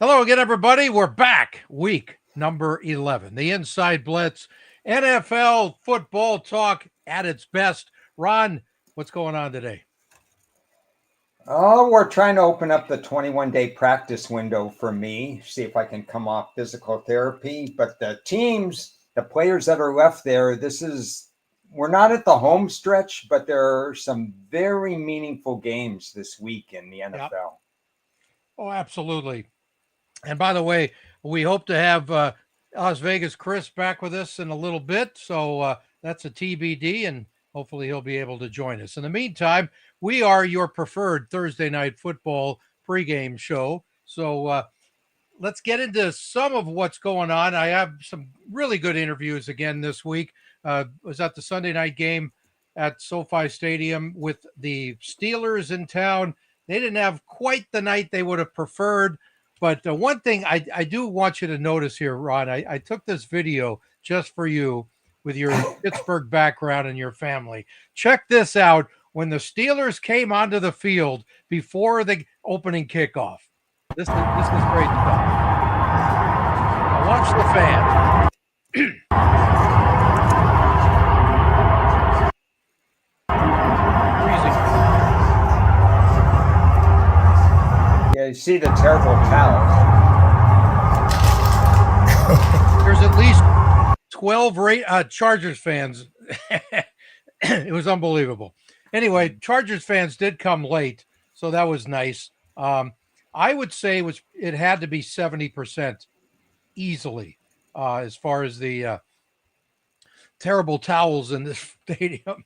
Hello again, everybody. We're back. Week number 11. The Inside Blitz, NFL football talk at its best. Ron, what's going on today? Oh, we're trying to open up the 21-day practice window for me, see if I can come off physical therapy. But the teams, the players that are left there, we're not at the home stretch, but there are some very meaningful games this week in the NFL. Yep. Oh, absolutely. And by the way, we hope to have Las Vegas Cris back with us in a little bit. So that's a TBD, and hopefully he'll be able to join us. In the meantime, we are your preferred Thursday night football pregame show. So let's get into some of what's going on. I have some really good interviews again this week. Was at the Sunday night game at SoFi Stadium with the Steelers in town. They didn't have quite the night they would have preferred. But one thing I do want you to notice here, Ron, I took this video just for you with your Pittsburgh background and your family. Check this out. When the Steelers came onto the field before the opening kickoff. This is great stuff. Now watch the fan. Yeah, you see the terrible towels. There's at least 12 Chargers fans. It was unbelievable. Anyway, Chargers fans did come late, so that was nice. I would say it had to be 70% easily as far as the terrible towels in this stadium.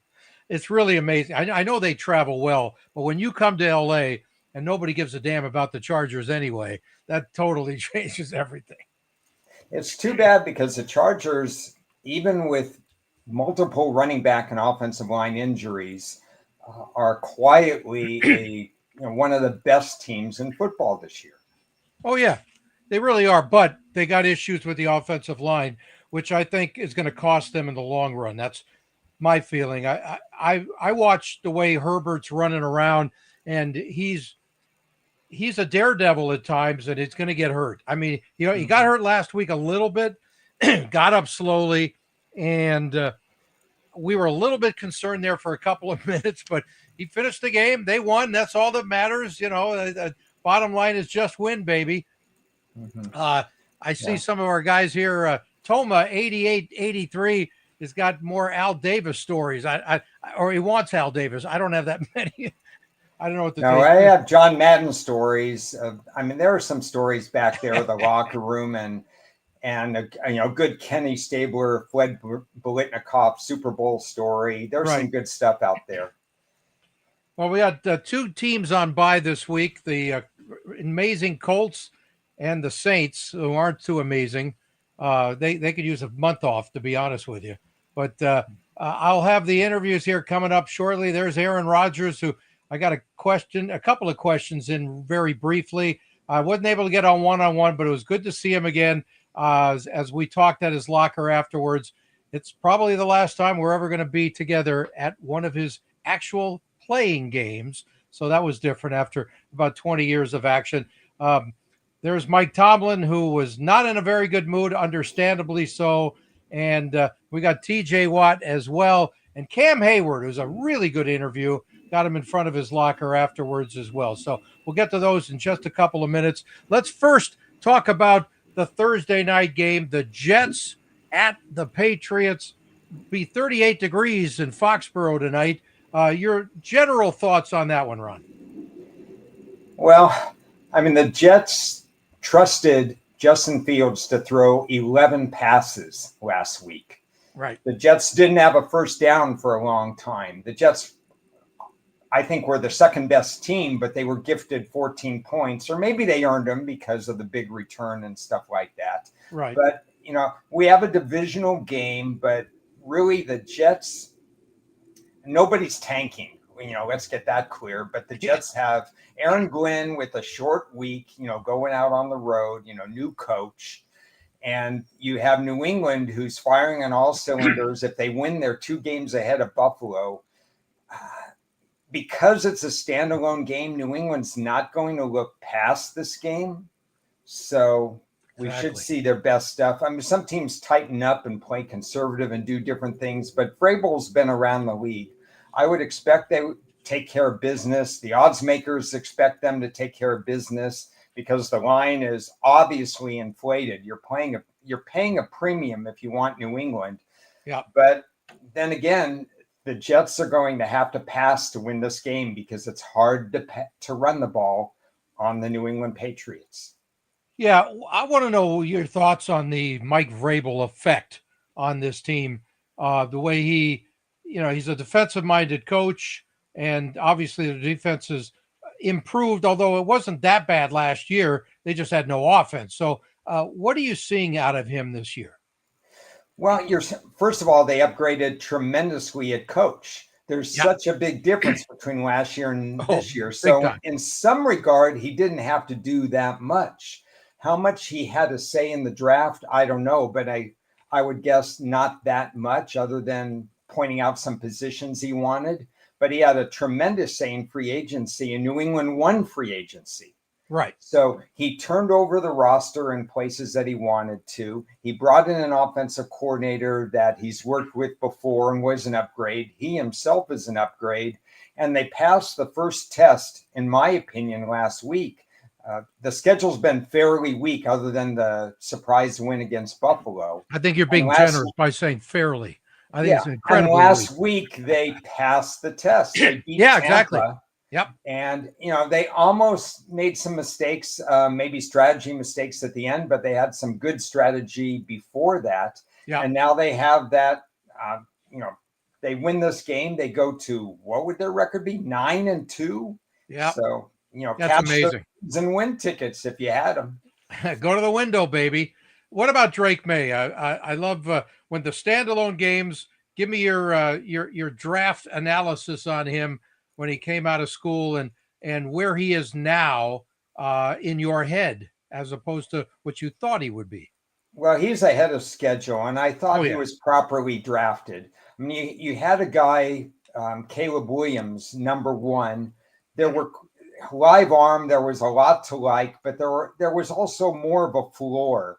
It's really amazing. I know they travel well, but when you come to LA and nobody gives a damn about the Chargers anyway, that totally changes everything. It's too bad because the Chargers, even with multiple running back and offensive line injuries, are quietly one of the best teams in football this year. Oh, yeah, they really are. But they got issues with the offensive line, which I think is going to cost them in the long run. That's my feeling. I watched the way Herbert's running around, and he's a daredevil at times, and it's going to get hurt. I mean, he got hurt last week a little bit, got up slowly, and we were a little bit concerned there for a couple of minutes, but he finished the game. They won. That's all that matters. Bottom line is just win, baby. Mm-hmm. I see some of our guys here. Toma 88-83 has got more Al Davis stories. Or he wants Al Davis. I don't have that many. I don't know what I have John Madden stories. There are some stories back there with the locker room and good Kenny Stabler, Fred Biletnikoff Super Bowl story. There's some good stuff out there. Well, we got two teams on bye this week, the amazing Colts and the Saints, who aren't too amazing. They could use a month off, to be honest with you. But I'll have the interviews here coming up shortly. There's Aaron Rodgers, who I got a couple of questions in very briefly. I wasn't able to get on one-on-one, but it was good to see him again. As we talked at his locker afterwards, it's probably the last time we're ever going to be together at one of his actual playing games. So that was different after about 20 years of action. There's Mike Tomlin, who was not in a very good mood, understandably so. And we got TJ Watt as well. And Cam Heyward, who's a really good interview, got him in front of his locker afterwards as well. So we'll get to those in just a couple of minutes. Let's first talk about the Thursday night game. The Jets at the Patriots. Be 38 degrees in Foxborough tonight. Your general thoughts on that one, Ron? Well, the Jets trusted Justin Fields to throw 11 passes last week. Right. The Jets didn't have a first down for a long time. The Jets, I think, were the second best team, but they were gifted 14 points, or maybe they earned them because of the big return and stuff like that. Right. But, we have a divisional game, but really the Jets, nobody's tanking. Let's get that clear. But the Jets have Aaron Glenn with a short week, going out on the road, new coach. And you have New England, who's firing on all cylinders. If they win, they're 2 games ahead of Buffalo. Because it's a standalone game, New England's not going to look past this game. So we should Exactly. see their best stuff. I mean, some teams tighten up and play conservative and do different things, but Vrabel's been around the league. I would expect they would take care of business. The odds makers expect them to take care of business because the line is obviously inflated. You're paying a premium if you want New England. Yeah. But then again, the Jets are going to have to pass to win this game because it's hard to run the ball on the New England Patriots. Yeah, I want to know your thoughts on the Mike Vrabel effect on this team. The way he's a defensive-minded coach, and obviously the defense has improved, although it wasn't that bad last year. They just had no offense. So what are you seeing out of him this year? Well, first of all, they upgraded tremendously at coach. There's such a big difference between last year and this year. So in some regard, he didn't have to do that much. How much he had to say in the draft, I don't know, but I would guess not that much other than pointing out some positions he wanted. But he had a tremendous say in free agency, and New England won free agency. Right. So he turned over the roster in places that he wanted to. He brought in an offensive coordinator that he's worked with before and was an upgrade. He himself is an upgrade. And they passed the first test, in my opinion, last week. The schedule's been fairly weak other than the surprise win against Buffalo. I think you're being generous by saying fairly. I think it's incredibly and last week they passed the test. They beat Tampa. Exactly. Yep. And, they almost made some mistakes, maybe strategy mistakes at the end, but they had some good strategy before that. Yeah. And now they have that, they win this game. They go to, what would their record be? 9-2. Yeah. So, that's catch amazing. And win tickets if you had them. Go to the window, baby. What about Drake May? I love when the standalone games. Give me your draft analysis on him when he came out of school and where he is now in your head as opposed to what you thought he would be. Well, he's ahead of schedule, and I thought he was properly drafted. I mean, you had a guy, Caleb Williams, number one. There were live arm. There was a lot to like, but there was also more of a floor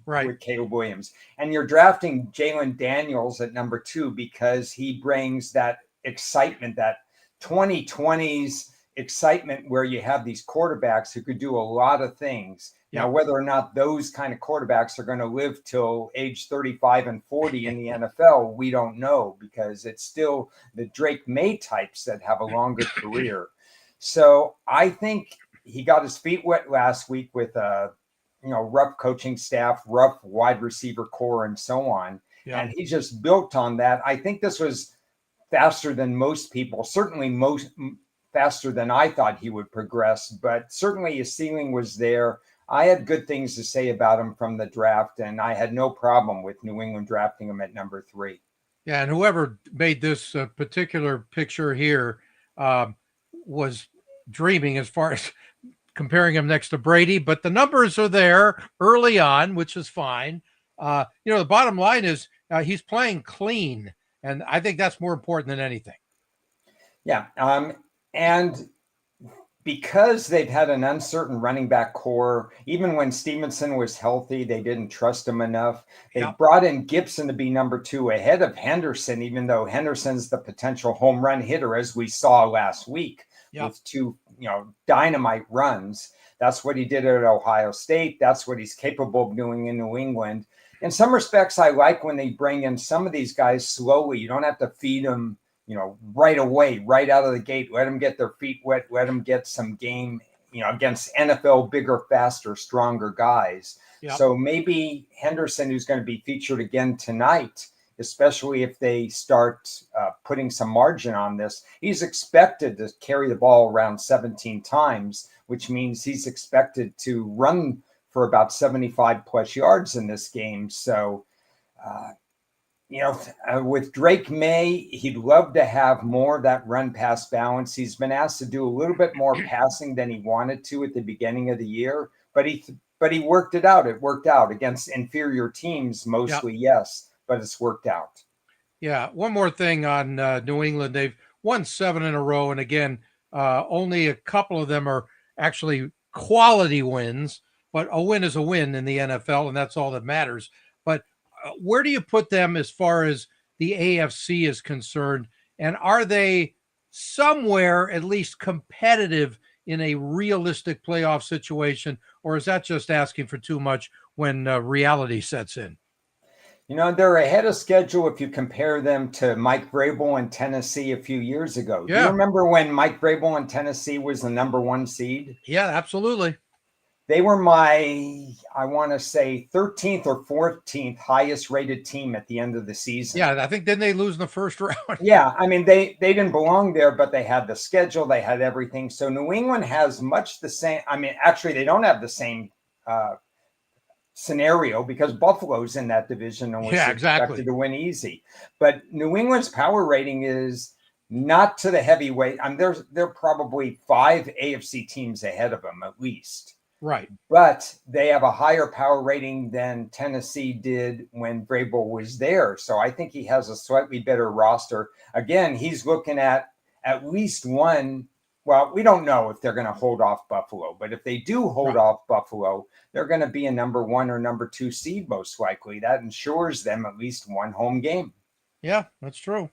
with Caleb Williams. And you're drafting Jalen Daniels at number two because he brings that excitement, that 2020s excitement where you have these quarterbacks who could do a lot of things. Now, whether or not those kind of quarterbacks are going to live till age 35 and 40 in the NFL, we don't know because it's still the Drake May types that have a longer career. So I think he got his feet wet last week with a rough coaching staff, rough wide receiver core, and so on. Yeah. And he just built on that. I think this was faster than most people, certainly faster than I thought he would progress, but certainly his ceiling was there. I had good things to say about him from the draft, and I had no problem with New England drafting him at number 3. Yeah, and whoever made this particular picture here was dreaming as far as comparing him next to Brady, but the numbers are there early on, which is fine. The bottom line is he's playing clean, and I think that's more important than anything. Yeah, and because they've had an uncertain running back core, even when Stevenson was healthy, they didn't trust him enough. They brought in Gibson to be number 2 ahead of Henderson, even though Henderson's the potential home run hitter, as we saw last week with 2, dynamite runs. That's what he did at Ohio State. That's what he's capable of doing in New England. In some respects, I like when they bring in some of these guys slowly. You don't have to feed them right away, right out of the gate. Let them get their feet wet. Let them get some game, against NFL bigger, faster, stronger guys. Yep. So maybe Henderson, who's going to be featured again tonight, especially if they start putting some margin on this, he's expected to carry the ball around 17 times, which means he's expected to run for about 75 plus yards in this game. So, with Drake May, he'd love to have more of that run-pass balance. He's been asked to do a little bit more passing than he wanted to at the beginning of the year, but he worked it out. It worked out against inferior teams mostly, yes, but it's worked out. Yeah, one more thing on New England. They've won 7 in a row, and again, only a couple of them are actually quality wins. but a win is a win in the NFL, and that's all that matters. But where do you put them as far as the AFC is concerned? And are they somewhere at least competitive in a realistic playoff situation, or is that just asking for too much when reality sets in? They're ahead of schedule if you compare them to Mike Vrabel in Tennessee a few years ago. Do you Yeah. remember when Mike Vrabel in Tennessee was the number 1 seed? Yeah, absolutely. They were I want to say 13th or 14th highest rated team at the end of the season. Yeah, I think didn't they lose in the first round? Yeah, I mean, they didn't belong there, but they had the schedule, they had everything. So New England has much the same. I mean, actually, they don't have the same scenario because Buffalo's in that division and was expected to win easy. But New England's power rating is not to the heavyweight. I mean, they're probably 5 AFC teams ahead of them at least. Right. But they have a higher power rating than Tennessee did when Vrabel was there. So I think he has a slightly better roster. Again, he's looking at least one. Well, we don't know if they're going to hold off Buffalo, but if they do hold off Buffalo, they're going to be a number 1 or number 2 seed most likely. That ensures them at least one home game. Yeah, that's true.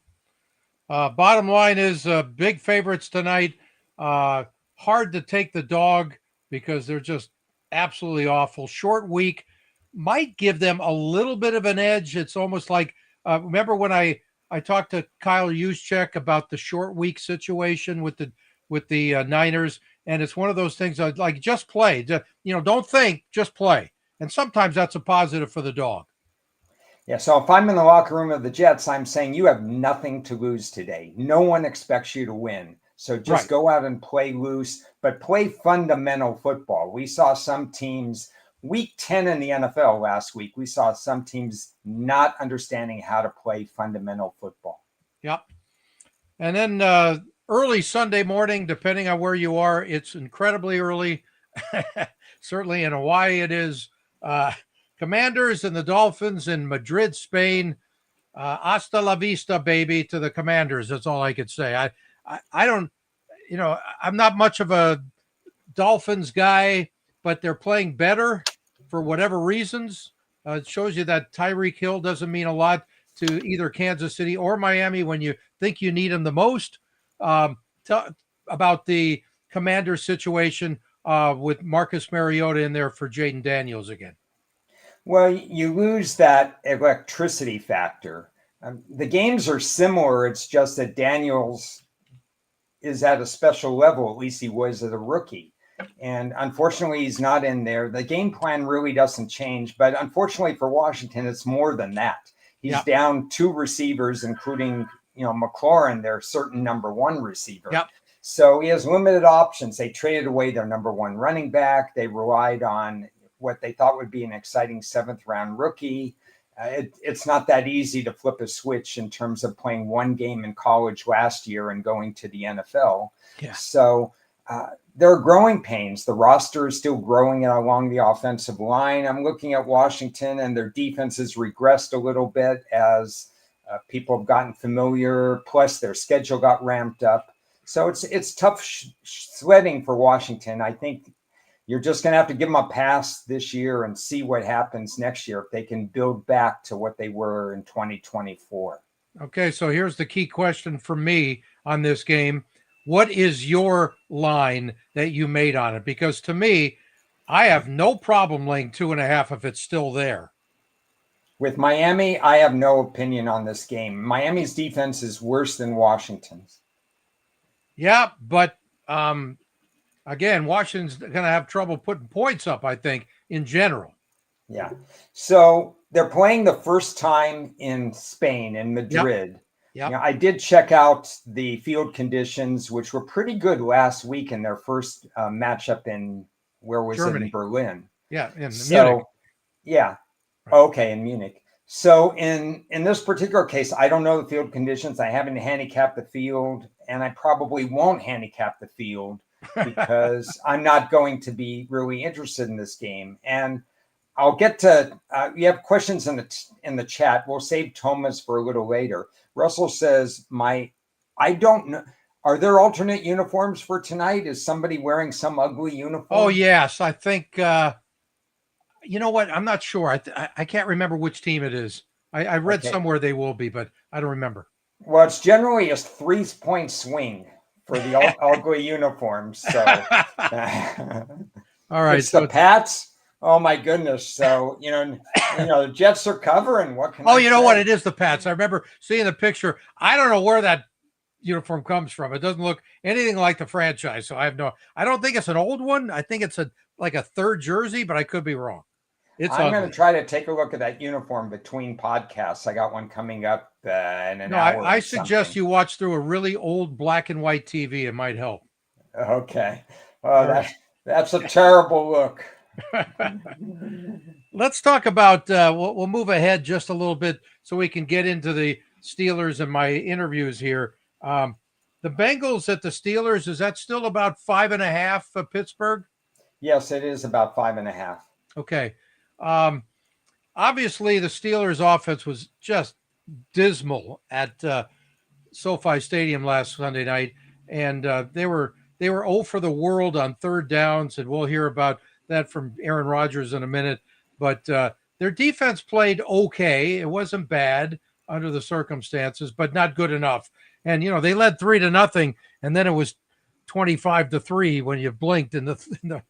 Bottom line is big favorites tonight. Hard to take the dog because they're just absolutely awful. Short week might give them a little bit of an edge. It's almost like, remember when I talked to Kyle Juszczyk about the short week situation with the Niners, and it's one of those things like just play. Don't think, just play. And sometimes that's a positive for the dog. Yeah, so if I'm in the locker room of the Jets, I'm saying you have nothing to lose today. No one expects you to win. So just go out and play loose, but play fundamental football. We saw some teams, week 10 in the NFL last week, we saw some teams not understanding how to play fundamental football. Yep. And then early Sunday morning, depending on where you are, it's incredibly early. Certainly in Hawaii it is. Commanders and the Dolphins in Madrid, Spain. Hasta la vista, baby, to the Commanders. That's all I could say. I don't, I'm not much of a Dolphins guy, but they're playing better for whatever reasons. It shows you that Tyreek Hill doesn't mean a lot to either Kansas City or Miami when you think you need them the most. About the Commanders situation with Marcus Mariota in there for Jaden Daniels again. Well, you lose that electricity factor. The games are similar. It's just that Daniels is at a special level. At least he was as a rookie. And unfortunately, he's not in there. The game plan really doesn't change. But unfortunately for Washington, it's more than that. He's down 2 receivers, including, McLaurin, their certain number 1 receiver. Yep. So he has limited options. They traded away their number 1 running back. They relied on what they thought would be an exciting 7th-round rookie. It's not that easy to flip a switch in terms of playing one game in college last year and going to the NFL. Yeah. So there are growing pains. The roster is still growing along the offensive line. I'm looking at Washington, and their defense has regressed a little bit as people have gotten familiar. Plus, their schedule got ramped up. So it's tough sledding for Washington. I think you're just going to have to give them a pass this year and see what happens next year if they can build back to what they were in 2024. Okay, so here's the key question for me on this game. What is your line that you made on it? Because to me, I have no problem laying 2.5 if it's still there. With Miami, I have no opinion on this game. Miami's defense is worse than Washington's. Yeah, but again, Washington's going to have trouble putting points up, I think, in general. Yeah. So they're playing the first time in Spain, in Madrid. Yep. I did check out the field conditions, which were pretty good last week in their first matchup in, where was Germany. it, in Berlin? Yeah, in Munich. Yeah. Okay, in Munich. So in this particular case, I don't know the field conditions. I haven't handicapped the field, and I probably won't handicap the field because I'm not going to be really interested in this game. And I'll get to you have questions in the chat. We'll save Thomas for a little later. Russell says, I don't know. Are there alternate uniforms for tonight? Is somebody wearing some ugly uniform? Oh, yes. I think You know what? I'm not sure. I can't remember which team it is. I read somewhere they will be, but I don't remember. Well, it's generally a 3-point swing for the ugly uniforms. So, all right. It's the Pats. Oh my goodness! So the Jets are covering. What can? You know what? It is the Pats. I remember seeing the picture. I don't know where that uniform comes from. It doesn't look anything like the franchise. So I don't think it's an old one. I think it's like a third jersey, but I could be wrong. I'm going to try to take a look at that uniform between podcasts. I got one coming up in an hour. I suggest you watch through a really old black and white TV. It might help. Okay. That's a terrible look. Let's talk about we'll move ahead just a little bit so we can get into the Steelers and my interviews here. The Bengals at the Steelers, is that still about 5.5 for Pittsburgh? Yes, it is about 5.5. Okay. Obviously the Steelers offense was just dismal at SoFi Stadium last Sunday night, and they were 0 for the world on third downs, and we'll hear about that from Aaron Rodgers in a minute. But their defense played okay. It wasn't bad under the circumstances, but not good enough. And they led 3-0, and then it was 25-3 when you blinked in the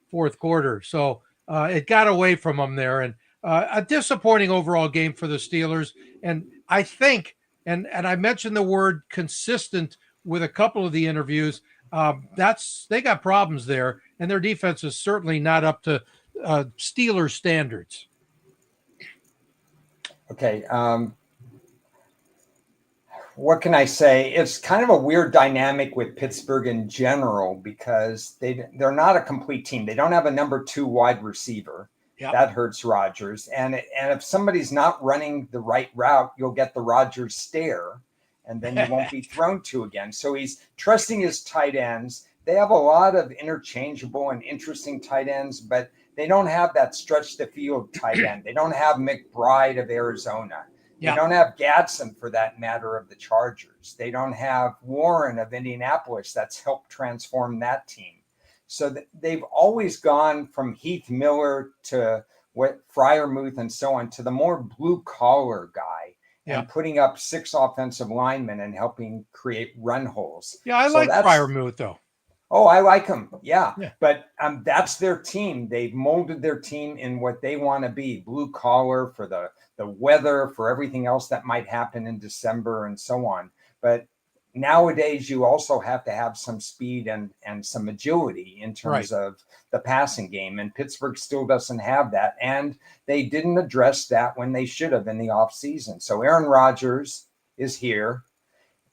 fourth quarter. So it got away from them there, and a disappointing overall game for the Steelers. And I think, and I mentioned the word consistent with a couple of the interviews. They got problems there, and their defense is certainly not up to Steelers standards. Okay. What can I say? It's kind of a weird dynamic with Pittsburgh in general because they're not a complete team. They don't have a number 2 wide receiver. Yep. That hurts Rodgers. And if somebody's not running the right route, you'll get the Rodgers stare, and then you won't be thrown to again. So he's trusting his tight ends. They have a lot of interchangeable and interesting tight ends, but they don't have that stretch the field tight end. They don't have McBride of Arizona. They don't have Gadsden, for that matter, of the Chargers. They don't have Warren of Indianapolis. That's helped transform that team. So they've always gone from Heath Miller to Freiermuth and so on to the more blue-collar guy and putting up 6 offensive linemen and helping create run holes. Yeah, I like Freiermuth, though. Oh, I like him. Yeah. But that's their team. They've molded their team in what they want to be, blue collar for the weather, for everything else that might happen in December and so on. But nowadays, you also have to have some speed and some agility in terms of the passing game. And Pittsburgh still doesn't have that. And they didn't address that when they should have in the offseason. So Aaron Rodgers is here,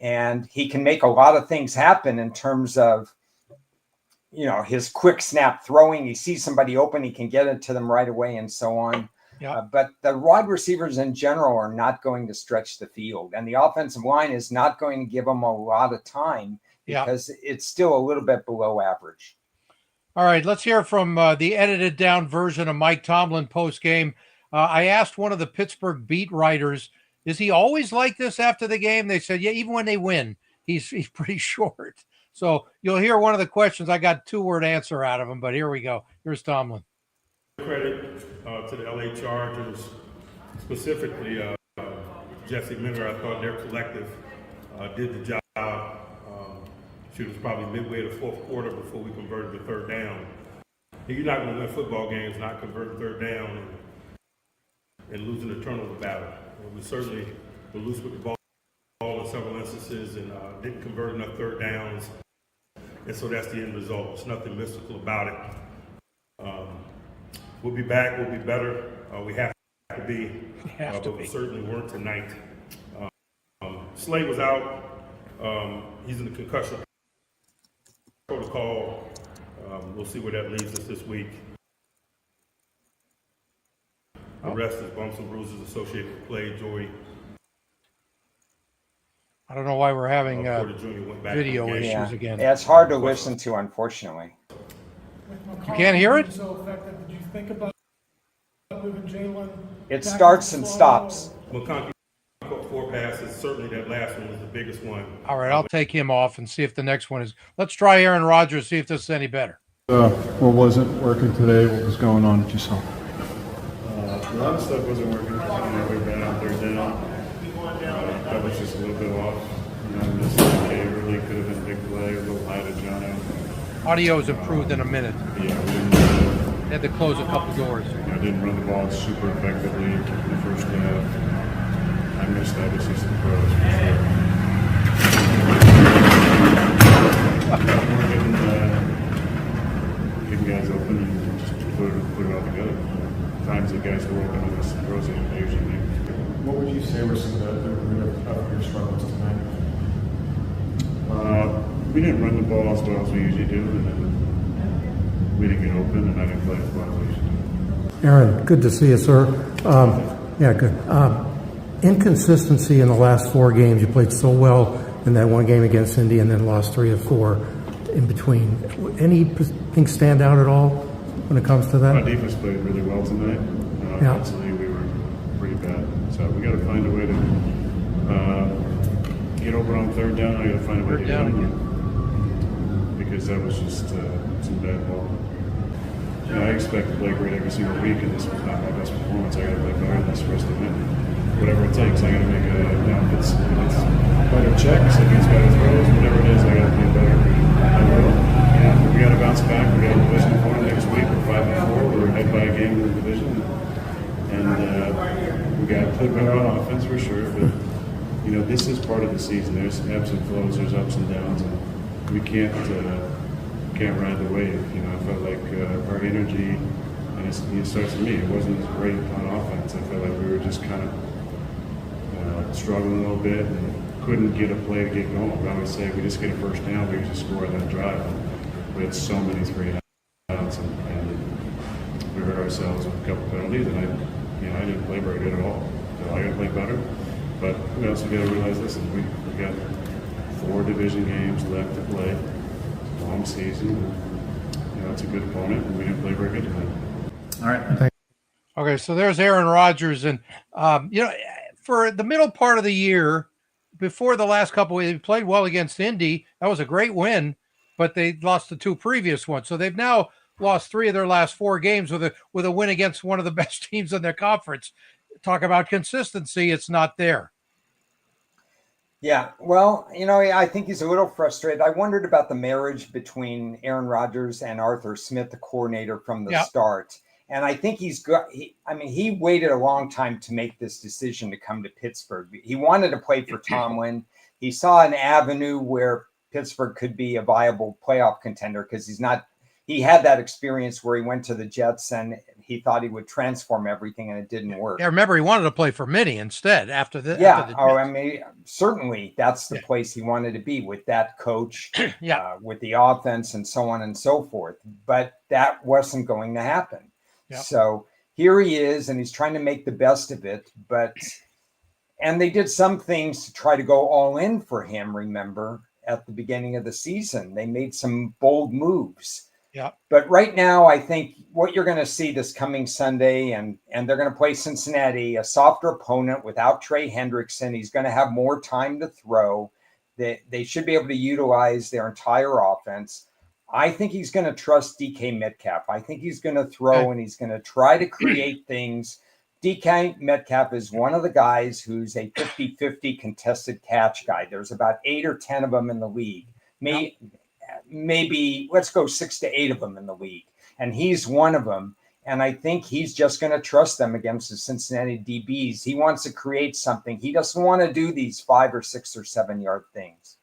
and he can make a lot of things happen in terms of his quick snap throwing. He sees somebody open, he can get it to them right away and so on. But the wide receivers in general are not going to stretch the field. And the offensive line is not going to give them a lot of time because it's still a little bit below average. All right, let's hear from the edited down version of Mike Tomlin post-game. I asked one of the Pittsburgh beat writers, is he always like this after the game? They said, yeah, even when they win, he's pretty short. So you'll hear one of the questions. I got 2-word answer out of him, but here we go. Here's Tomlin. Credit to the LA Chargers, specifically Jesse Miller. I thought their collective did the job. She was probably midway the fourth quarter before we converted the third down. You're not going to win football games not converting third down and losing the turnover battle. We certainly were loose with the ball in several instances and didn't convert enough third downs. And so that's the end result. There's nothing mystical about it. We'll be back. We'll be better. We have to be. But we certainly weren't tonight. Slade was out. He's in the concussion protocol. We'll see where that leads us this week. The rest is bumps and bruises associated with play. Joey. I don't know why we're having video issues again. Yeah, it's hard to listen to, unfortunately. You can't hear it? So effective. Did you think about moving Jalen? It starts and stops. McConkey caught 4 passes. Certainly that last one was the biggest one. All right, I'll take him off and see if the next one is. Let's try Aaron Rodgers, see if this is any better. What wasn't working today? What was going on at you saw? A lot of stuff wasn't working. We were bad on third down. That was just a little bit off. I missed DK early. Could have been a big play. A little high to Jono. Audio's improved in a minute. Yeah, we They had to close a couple doors. I didn't run the ball super effectively in the first half. I missed obviously some throws for sure. We're getting guys open and just put it all together. Times that guys go open and miss some throws they usually make. What would you say were some of the root of your struggles tonight? We didn't run the ball as well as we usually do, and then we didn't get open, and I didn't play as well as we usually do. Aaron, good to see you, sir. Yeah, good. Inconsistency in the last 4 games. You played so well in that one game against Indy and then lost 3 of 4 in between. Anything stand out at all when it comes to that? Our defense played really well tonight. Yeah. Offensively, we were pretty bad. So we got to find a way to get over on third down. I got to find a way to get over because that was just some bad ball. You know, I expect to play great every single week, and this was not my best performance. I got to play better than this for us to win. Whatever it takes, I got to make if it's better checks, if it's better throws, whatever it is, I got to play better. I will. Yeah, we got to bounce back. We got a division opponent next week. We're 5-4. We're ahead by a game in the division, and we got to play better on offense for sure. But you know, this is part of the season. There's ebbs and flows. There's ups and downs, and we can't ride the wave. You know, I felt like our energy, and it starts with me. It wasn't as great on offense. I felt like we were just kind of struggling a little bit and couldn't get a play to get going. We always say we just get a first down, we usually score on that drive. We had so many 3 outs, and we hurt ourselves with a couple penalties. And I didn't play very good at all. So I got to play better. But we also got to realize, listen, we got 4 division games left to play. Long season. You know, it's a good opponent, and we didn't play very good tonight. All right. Okay, so there's Aaron Rodgers, and you know, for the middle part of the year, before the last couple, they played well against Indy. That was a great win, but they lost the 2 previous ones. So they've now lost 3 of their last 4 games with a win against one of the best teams in their conference. Talk about consistency; it's not there. Yeah, well, you know, I think he's a little frustrated. I wondered about the marriage between Aaron Rodgers and Arthur Smith, the coordinator from the start. And I think he waited a long time to make this decision to come to Pittsburgh. He wanted to play for Tomlin. He saw an avenue where Pittsburgh could be a viable playoff contender because he had that experience where he went to the Jets and he thought he would transform everything, and it didn't work. Yeah, remember, he wanted to play for Minnie instead after the I mean, certainly that's the place he wanted to be with that coach, with the offense and so on and so forth. But that wasn't going to happen. Yeah. So here he is, and he's trying to make the best of it. And they did some things to try to go all in for him, remember, at the beginning of the season. They made some bold moves. Yeah. But right now, I think what you're going to see this coming Sunday, and they're going to play Cincinnati, a softer opponent without Trey Hendrickson. He's going to have more time to throw. They should be able to utilize their entire offense. I think he's going to trust DK Metcalf. I think he's going to throw and he's going to try to create things. DK Metcalf is one of the guys who's a 50-50 contested catch guy. There's about 8 or 10 of them in the league. Maybe let's go 6 to 8 of them in the league. And he's one of them. And I think he's just going to trust them against the Cincinnati DBs. He wants to create something. He doesn't want to do these 5 or 6 or 7 yard things.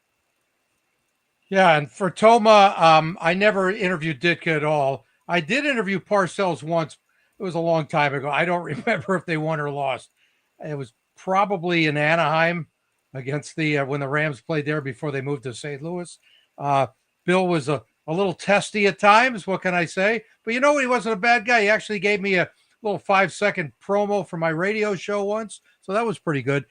Yeah. And for Toma, I never interviewed Ditka at all. I did interview Parcells once. It was a long time ago. I don't remember if they won or lost. It was probably in Anaheim against when the Rams played there before they moved to St. Louis. Bill was a little testy at times. What can I say? But you know, he wasn't a bad guy. He actually gave me a little 5-second promo for my radio show once. So that was pretty good.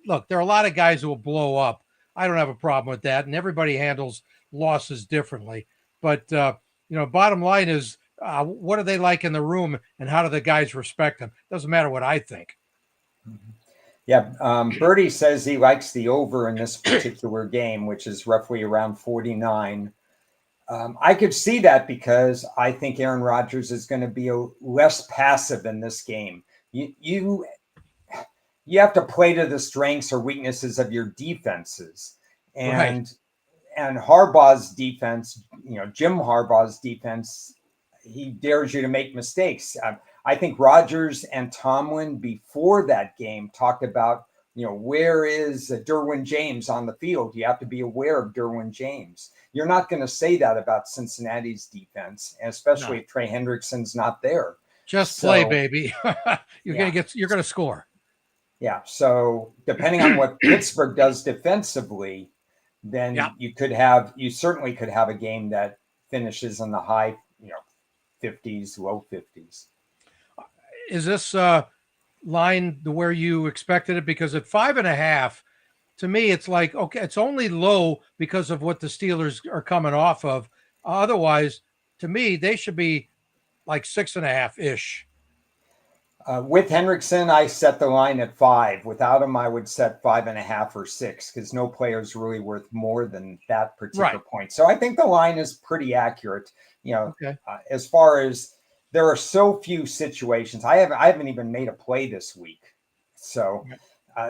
Look, there are a lot of guys who will blow up. I don't have a problem with that. And everybody handles losses differently. But, bottom line is, what are they like in the room and how do the guys respect them? Doesn't matter what I think. Yeah. Bertie says he likes the over in this particular game, which is roughly around 49. I could see that because I think Aaron Rodgers is going to be less passive in this game. you have to play to the strengths or weaknesses of your defenses. And Harbaugh's defense, Jim Harbaugh's defense, he dares you to make mistakes. I think Rodgers and Tomlin before that game talked about, where is Derwin James on the field? You have to be aware of Derwin James. You're not going to say that about Cincinnati's defense, especially if Trey Hendrickson's not there. Just play, baby. You're going to score. Yeah. So depending on what Pittsburgh does defensively, then you certainly could have a game that finishes in the high, 50s, low 50s. Is this line where you expected it? Because at 5.5, to me, it's like, okay, it's only low because of what the Steelers are coming off of. Otherwise, to me, they should be like 6.5-ish. With Hendrickson, I set the line at 5. Without him, I would set 5.5 or 6 because no player is really worth more than that particular point. So I think the line is pretty accurate. As far as there are so few situations, I haven't even made a play this week. So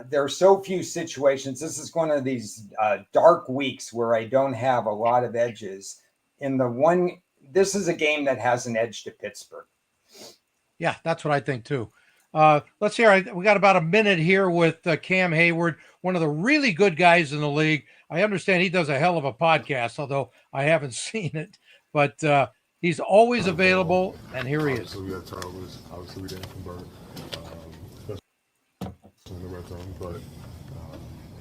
there are so few situations. This is one of these dark weeks where I don't have a lot of edges. This is a game that has an edge to Pittsburgh. Yeah, that's what I think too. Let's hear. We got about a minute here with Cam Heyward, one of the really good guys in the league. I understand he does a hell of a podcast, although I haven't seen it. But he's always available, and here he is. We had turnovers. Obviously, we didn't convert, especially in the red zone. But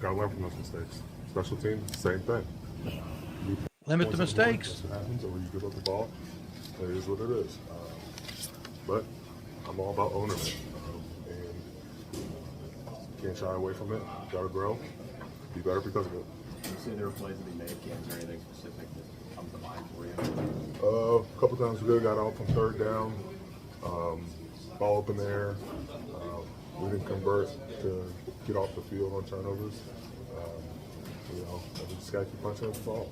got to learn from those mistakes. Special teams, same thing. Limit the mistakes. That's what happens, or you give up the ball. It is what it is. But I'm all about owning it, and can't shy away from it. Got to grow, be better because of it. You say there were plays that he made. Is there anything specific that comes to mind for you? A couple times we got out from third down, ball up in the air. We didn't convert to get off the field on turnovers. We just got to keep punching at the ball.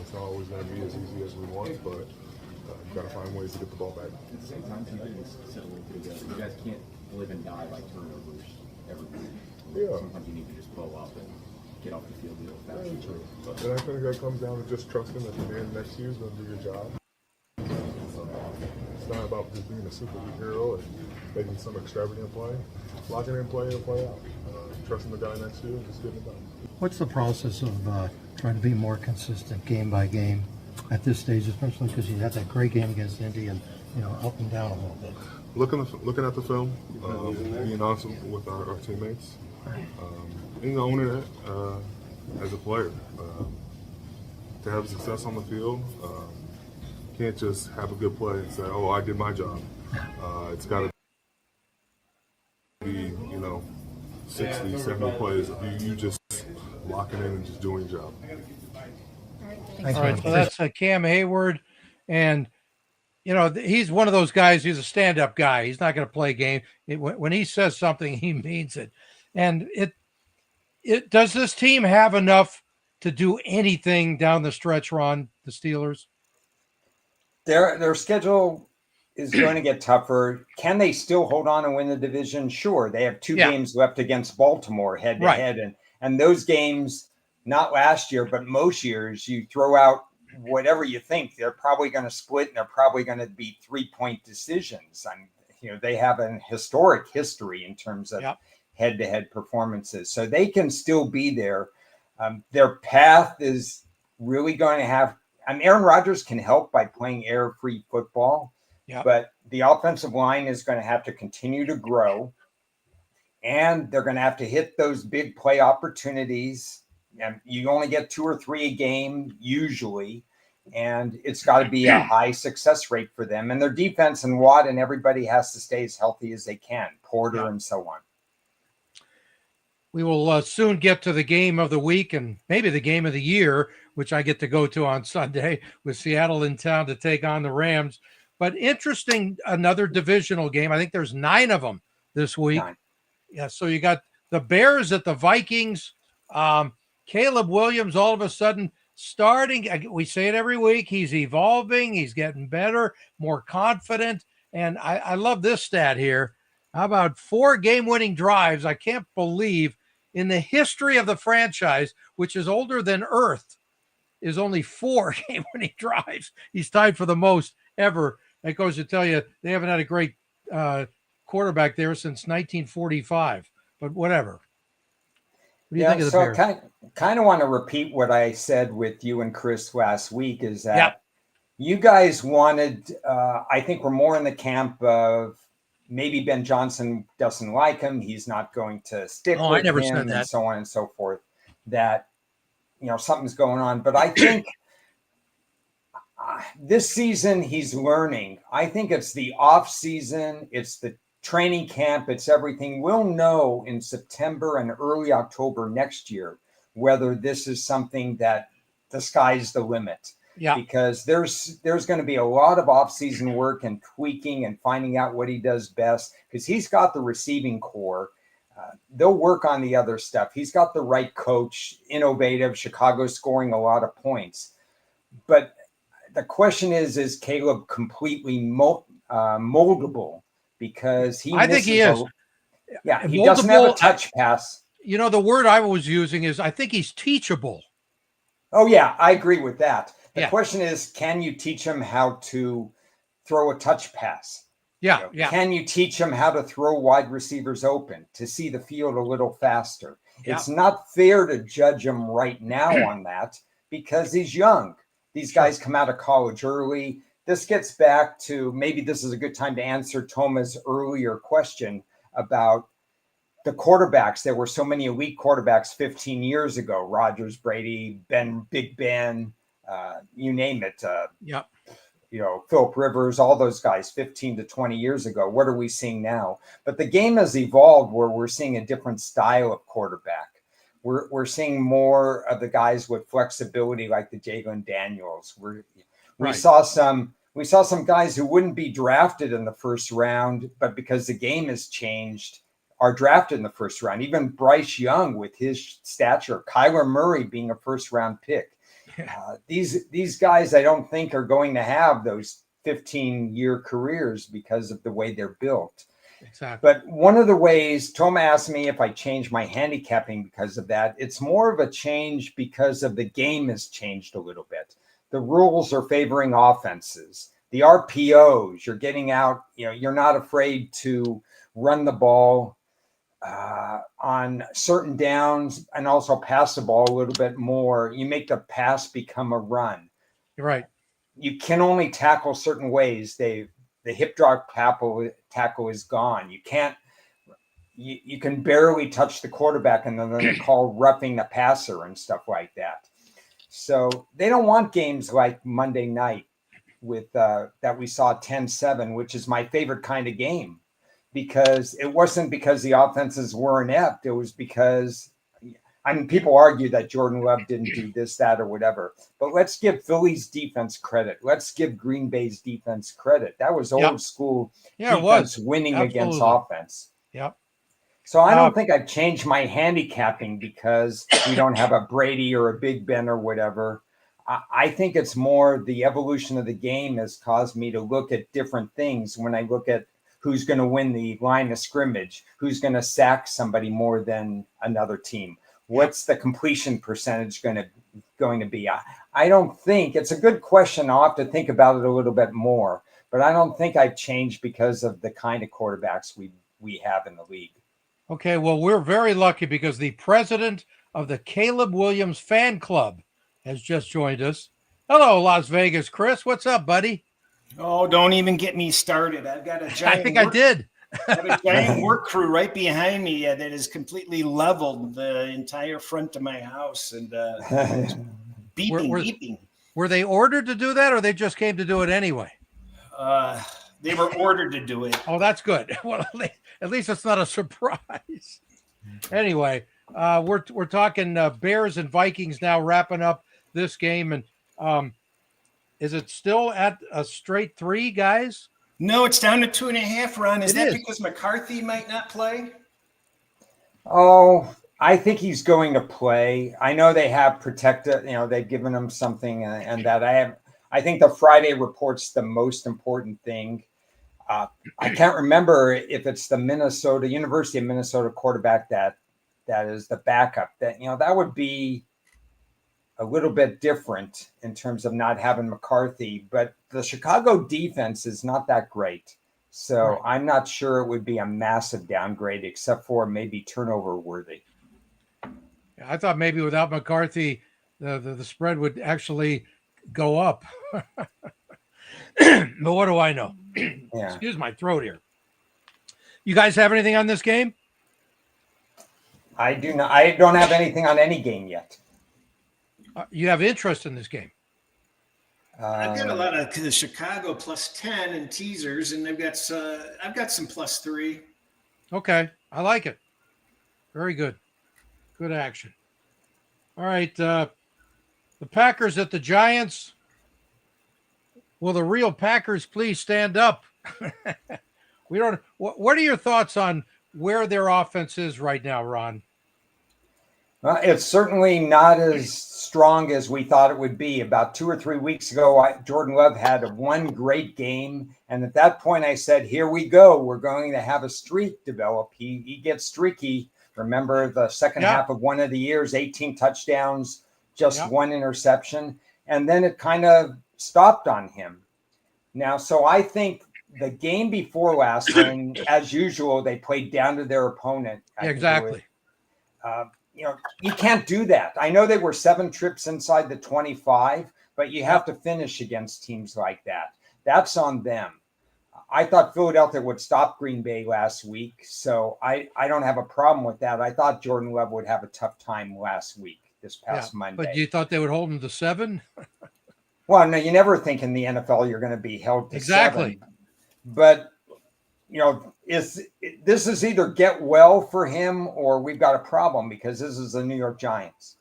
It's not always going to be as easy as we want, but you've got to find ways to get the ball back. At the same time, you guys settle pretty good. You guys can't live and die by turnovers every week. Yeah. Sometimes you need to just blow up and get off the field the old-fashioned way. And I think that comes down to just trusting that the man next to you is going to do your job. It's not about just being a superhero and making some extravagant play. Locking in play and play out. Trusting the guy next to you and just getting it done. What's the process of trying to be more consistent game by game at this stage, especially because you had that great game against Indy and, up and down a little bit? Looking at the film, being honest with our teammates, and owning it as a player. To have success on the field, can't just have a good play and say, "Oh, I did my job." It's got to be, 60, 70 plays of you just locking in and just doing your job. All right, so that's Cam Heyward, and he's one of those guys. He's a stand-up guy. He's not going to play a game. When he says something, he means it. And it does this team have enough to do anything down the stretch, Ron? The Steelers. Their schedule is going to get tougher. Can they still hold on and win the division? Sure. They have 2 games left against Baltimore head to head, and those games. Not last year, but most years, you throw out whatever you think. They're probably going to split, and they're probably going to be 3-point decisions. They have an historic history in terms of head-to-head performances, so they can still be there. Their path is really going to have. Aaron Rodgers can help by playing air-free football, but the offensive line is going to have to continue to grow, and they're going to have to hit those big play opportunities. And you only get 2 or 3 a game usually, and it's got to be a high success rate for them. And their defense and Watt and everybody has to stay as healthy as they can, Porter and so on. We will soon get to the game of the week and maybe the game of the year, which I get to go to on Sunday with Seattle in town to take on the Rams. But interesting, another divisional game. I think there's 9 of them this week. 9. Yeah, so you got the Bears at the Vikings. Caleb Williams all of a sudden starting. We say it every week. He's evolving. He's getting better, more confident. And I love this stat here. How about 4 game-winning drives? I can't believe in the history of the franchise, which is older than Earth, is only 4 game-winning drives. He's tied for the most ever. That goes to tell you they haven't had a great quarterback there since 1945. But whatever. What do you think of the Bears? Kind of want to repeat what I said with you and Chris last week is that you guys wanted, I think we're more in the camp of maybe Ben Johnson doesn't like him. He's not going to stick with I never him said that. and so on and so forth, that, something's going on. But I think this season he's learning. I think it's the off season. It's the training camp. It's everything. We'll know in September and early October next year whether this is something that the sky's the limit. Yeah. Because there's going to be a lot of off-season work and tweaking and finding out what he does best, because he's got the receiving core. They'll work on the other stuff. He's got the right coach, innovative. Chicago's scoring a lot of points. But the question is Caleb completely moldable? Because I think he is. He doesn't have a touch pass. The word I was using is I think he's teachable. Oh, yeah, I agree with that. The question is, can you teach him how to throw a touch pass? Yeah. Can you teach him how to throw wide receivers open, to see the field a little faster? Yeah. It's not fair to judge him right now on that because he's young. These guys come out of college early. This gets back to, maybe this is a good time to answer Thomas' earlier question about the quarterbacks. There were so many elite quarterbacks 15 years ago, Rodgers, Brady, Big Ben, you name it. Philip Rivers, all those guys 15 to 20 years ago. What are we seeing now? But the game has evolved where we're seeing a different style of quarterback. We're seeing more of the guys with flexibility like the Jalen Daniels. We saw some guys who wouldn't be drafted in the first round, but because the game has changed, are drafted in the first round. Even Bryce Young with his stature, Kyler Murray being a first round pick. These guys I don't think are going to have those 15-year careers because of the way they're built. Exactly. But one of the ways, Tom asked me if I changed my handicapping because of that. It's more of a change because of the game has changed a little bit. The rules are favoring offenses. The RPOs, you're getting out, you're not afraid to run the ball on certain downs and also pass the ball a little bit more. You make the pass become a run. You're right. You can only tackle certain ways. The hip drop tackle is gone. You can barely touch the quarterback, and then they're called roughing the passer and stuff like that. So they don't want games like Monday night with that we saw 10-7, which is my favorite kind of game. Because it wasn't because the offenses were inept. It was because, people argue that Jordan Love didn't do this, that, or whatever. But let's give Philly's defense credit. Let's give Green Bay's defense credit. That was old school defense winning against offense. Yep. So I don't think I've changed my handicapping because we don't have a Brady or a Big Ben or whatever. I think it's more the evolution of the game has caused me to look at different things when I look at who's going to win the line of scrimmage, who's going to sack somebody more than another team. What's the completion percentage going to be? I don't think it's a good question. I'll have to think about it a little bit more, but I don't think I've changed because of the kind of quarterbacks we have in the league. Okay, well, we're very lucky because the president of the Caleb Williams fan club has just joined us. Hello, Las Vegas Cris. What's up, buddy? Oh, don't even get me started. I've got a giant I think I did. I have a giant work crew right behind me that has completely leveled the entire front of my house and beeping. Were they ordered to do that, or they just came to do it anyway? They were ordered to do it. Oh, that's good. Well, at least it's not a surprise. Anyway, we're talking Bears and Vikings now, wrapping up this game, and is it still at a straight 3, guys? No, it's down to 2.5, Ron. Is that because McCarthy might not play? Oh, I think he's going to play. I know they have protected, they've given him something and that I think the Friday report's the most important thing. I can't remember if it's the University of Minnesota quarterback that is the backup. That would be a little bit different in terms of not having McCarthy, but the Chicago defense is not that great. So Right. I'm not sure it would be a massive downgrade, except for maybe turnover worthy. I thought maybe without McCarthy, the spread would actually go up. But what do I know? Yeah. Excuse my throat here. You guys have anything on this game? I do not. I don't have anything on any game yet. You have interest in this game? I've got a lot of the Chicago +10 and teasers, and I've got some +3. Okay, I like it. Very good. Good action. All right, the Packers at the Giants. Will the real Packers please stand up? We don't. What are your thoughts on where their offense is right now, Ron? Well, it's certainly not as strong as we thought it would be. About 2 or 3 weeks ago, Jordan Love had one great game. And at that point, I said, here we go. We're going to have a streak develop. He gets streaky. Remember the second half of one of the years, 18 touchdowns, just one interception. And then it kind of stopped on him. Now, so I think the game before last, when, as usual, they played down to their opponent. Exactly. You can't do that. I know they were 7 trips inside the 25, but you have to finish against teams like that. That's on them. I thought Philadelphia would stop Green Bay last week, so I don't have a problem with that. I thought Jordan Love would have a tough time this past Monday. But you thought they would hold him to 7? Well, no, you never think in the NFL you're going to be held to 7. But this is either get well for him or we've got a problem, because this is the New York Giants.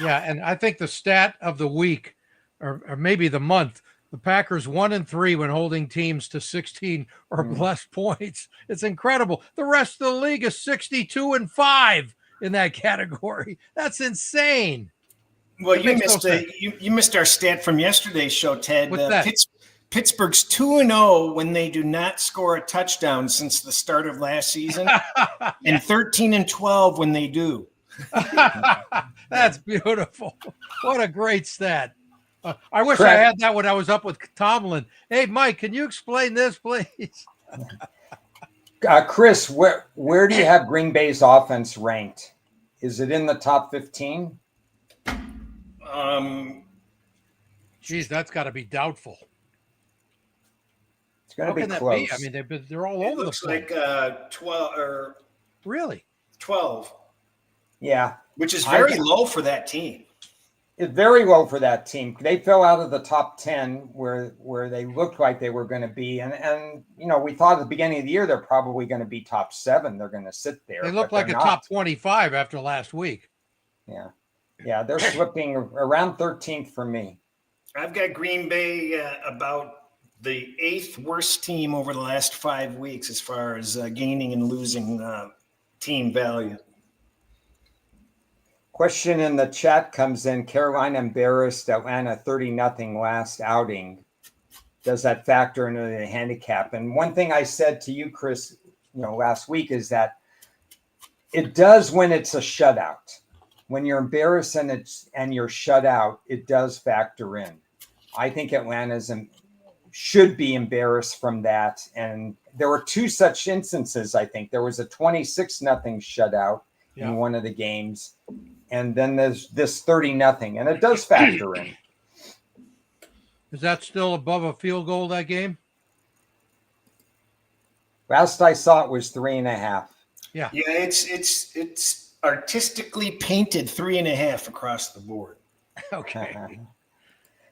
Yeah, and I think the stat of the week, or maybe the month, the Packers 1-3 when holding teams to 16 or less points. It's incredible. The rest of the league is 62-5 in that category. That's insane. Well, you missed our stat from yesterday's show, Ted. What's that? Pittsburgh's 2-0 when they do not score a touchdown since the start of last season, and 13-12 when they do. That's beautiful. What a great stat. I wish I had that when I was up with Tomlin. Hey, Mike, can you explain this, please? Chris, where do you have Green Bay's offense ranked? Is it in the top 15? Geez, that's got to be doubtful. It's going to be close. I mean, they're all over the place. Like 12 or really 12. Yeah, which is very low for that team. It's very low for that team. They fell out of the top 10 where they looked like they were going to be, and we thought at the beginning of the year they're probably going to be top 7. They're going to sit there. They look like a top 25 after last week. Yeah, they're slipping around 13th for me. I've got Green Bay about the 8th worst team over the last 5 weeks as far as gaining and losing team value. Question in the chat comes in. Carolina embarrassed Atlanta 30-0 last outing. Does that factor into the handicap? And one thing I said to you, Chris, last week is that it does when it's a shutout. When you're embarrassed and you're shut out, it does factor in. I think Atlanta should be embarrassed from that. And there were 2 such instances, I think. There was a 26-0 shutout in one of the games. And then there's this 30-0, and it does factor in. Is that still above a field goal, that game? Last I saw it was 3.5. Yeah. Yeah, it's artistically painted 3.5 across the board. Okay.